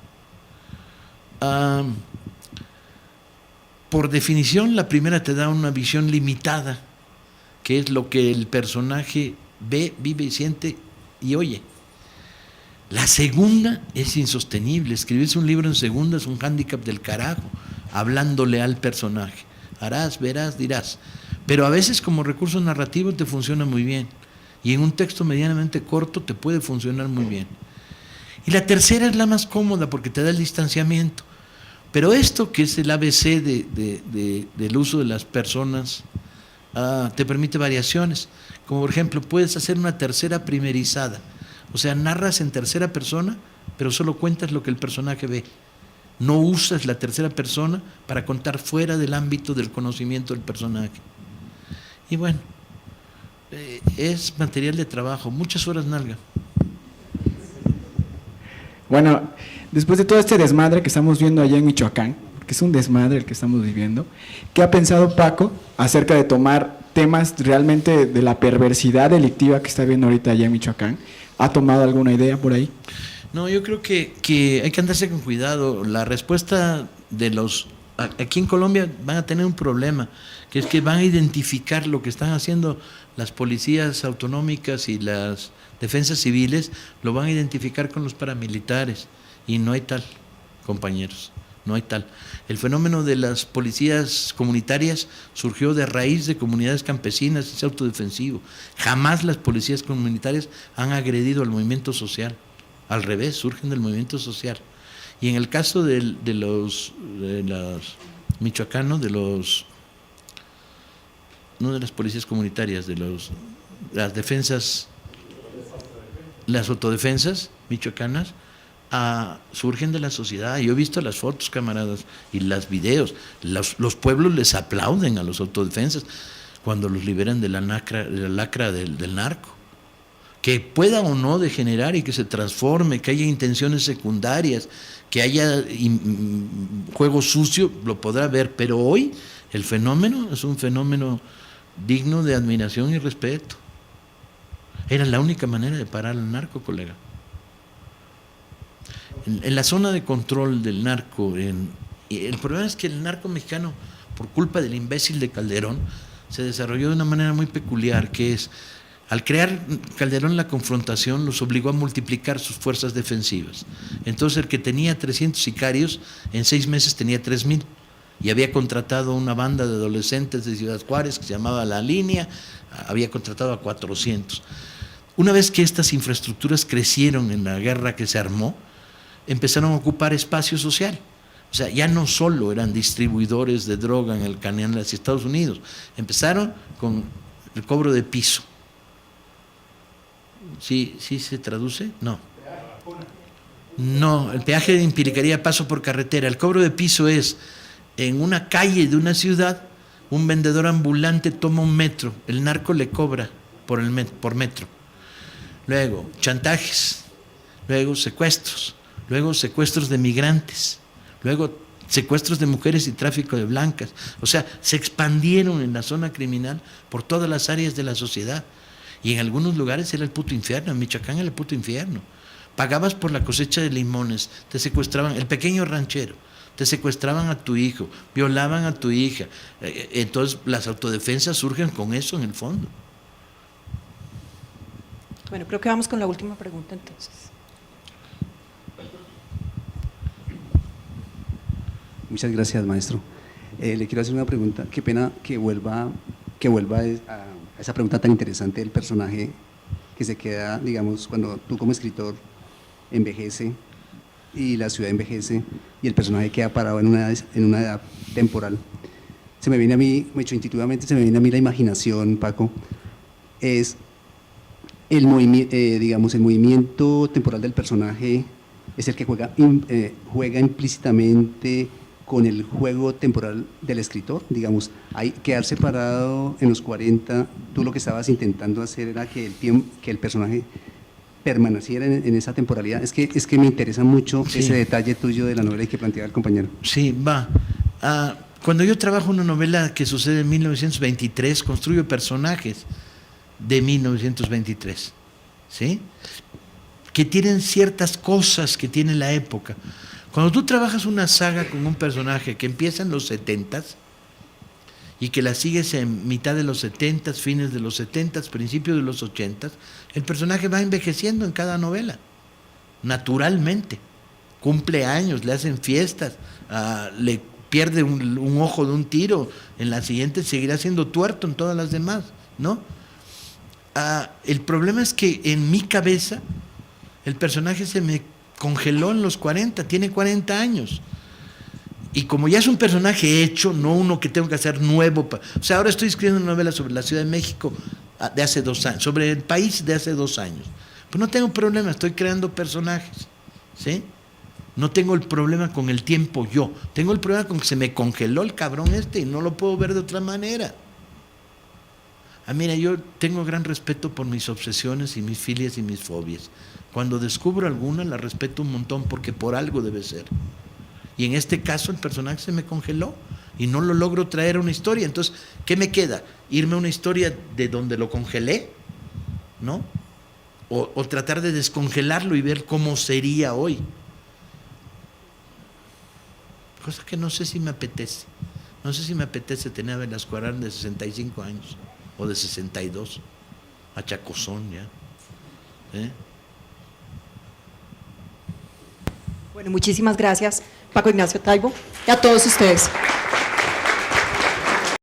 Por definición, la primera te da una visión limitada, que es lo que el personaje ve, vive y siente y oye. La segunda es insostenible. Escribirse un libro en segunda es un hándicap del carajo, hablándole al personaje. Harás, verás, dirás. Pero a veces como recurso narrativo te funciona muy bien. Y en un texto medianamente corto te puede funcionar muy bien. Y la tercera es la más cómoda porque te da el distanciamiento. Pero esto, que es el ABC del uso de las personas, te permite variaciones. Como por ejemplo, puedes hacer una tercera primerizada. O sea, narras en tercera persona, pero solo cuentas lo que el personaje ve. no usas la tercera persona para contar fuera del ámbito del conocimiento del personaje. Y bueno, es material de trabajo, muchas horas nalga. Bueno, después de todo este desmadre que estamos viendo allá en Michoacán, que es un desmadre el que estamos viviendo, ¿qué ha pensado Paco acerca de tomar temas realmente de la perversidad delictiva que está viendo ahorita allá en Michoacán? ¿Ha tomado alguna idea por ahí? No, yo creo que hay que andarse con cuidado. La respuesta de los... Aquí en Colombia van a tener un problema, que es que van a identificar lo que están haciendo las policías autonómicas y las defensas civiles, lo van a identificar con los paramilitares. Y no hay tal, compañeros, no hay tal. El fenómeno de las policías comunitarias surgió de raíz de comunidades campesinas, es autodefensivo. Jamás las policías comunitarias han agredido al movimiento social. Al revés, surgen del movimiento social. Y en el caso de los michoacanos, no de las policías comunitarias, de las defensas, las autodefensas michoacanas, surgen de la sociedad. Yo he visto las fotos, camaradas, y los videos. Los pueblos les aplauden a los autodefensas cuando los liberan de la lacra del narco. Que pueda o no degenerar y que se transforme, que haya intenciones secundarias, que haya juego sucio, lo podrá ver, pero hoy el fenómeno es un fenómeno digno de admiración y respeto. Era la única manera de parar al narco, colega. En la zona de control del narco, el problema es que el narco mexicano, por culpa del imbécil de Calderón, se desarrolló de una manera muy peculiar, que es, al crear Calderón la confrontación, los obligó a multiplicar sus fuerzas defensivas. Entonces el que tenía 300 sicarios, en 6 meses tenía 3,000. Y había contratado una banda de adolescentes de Ciudad Juárez que se llamaba La Línea, había contratado a 400. Una vez que estas infraestructuras crecieron en la guerra que se armó, empezaron a ocupar espacio social. O sea, ya no solo eran distribuidores de droga en el canal hacia Estados Unidos, empezaron con el cobro de piso. ¿Sí se traduce? No. No, el peaje implicaría paso por carretera. El cobro de piso es, en una calle de una ciudad, un vendedor ambulante toma un metro, el narco le cobra por metro. Luego, chantajes, luego secuestros de migrantes, luego secuestros de mujeres y tráfico de blancas. O sea, se expandieron en la zona criminal por todas las áreas de la sociedad. Y en algunos lugares era el puto infierno, en Michoacán era el puto infierno. Pagabas por la cosecha de limones, te secuestraban, el pequeño ranchero, te secuestraban a tu hijo, violaban a tu hija. Entonces las autodefensas surgen con eso en el fondo. Bueno, creo que vamos con la última pregunta entonces. Muchas gracias, maestro. Le quiero hacer una pregunta. Qué pena que vuelva a esa pregunta tan interesante del personaje que se queda, digamos, cuando tú como escritor envejece y la ciudad envejece y el personaje queda parado en una edad temporal. Se me viene a mí, intuitivamente se me viene a mí la imaginación, Paco, es el movimiento temporal del personaje es el que juega implícitamente con el juego temporal del escritor, digamos, hay quedarse parado en los 40, tú lo que estabas intentando hacer era que el personaje permaneciera en esa temporalidad. Es que me interesa mucho ese detalle tuyo de la novela y que planteaba el compañero. Sí, va. Cuando yo trabajo una novela que sucede en 1923, construyo personajes de 1923, ¿sí? Que tienen ciertas cosas que tiene la época. Cuando tú trabajas una saga con un personaje que empieza en los 70s y que la sigues en mitad de los 70s, fines de los 70s, principios de los 80s, el personaje va envejeciendo en cada novela, naturalmente. Cumple años, le hacen fiestas, le pierde un ojo de un tiro, en la siguiente seguirá siendo tuerto en todas las demás, ¿no? El problema es que en mi cabeza el personaje se me congeló en los 40, tiene 40 años. Y como ya es un personaje hecho, no uno que tengo que hacer nuevo. O sea, ahora estoy escribiendo una novela sobre la Ciudad de México de hace 2 años, sobre el país de hace 2 años. Pues no tengo problema, estoy creando personajes, ¿sí? No tengo el problema con el tiempo yo. Tengo el problema con que se me congeló el cabrón este y no lo puedo ver de otra manera. Mira, yo tengo gran respeto por mis obsesiones y mis filias y mis fobias. Cuando descubro alguna, la respeto un montón porque por algo debe ser. Y en este caso el personaje se me congeló y no lo logro traer a una historia. Entonces, ¿qué me queda? ¿Irme a una historia de donde lo congelé? ¿No? O tratar de descongelarlo y ver cómo sería hoy. Cosa que no sé si me apetece. No sé si me apetece tener a Velasco Arán de 65 años o de 62, achacosón ya. Bueno, muchísimas gracias, Paco Ignacio Taibo, y a todos ustedes.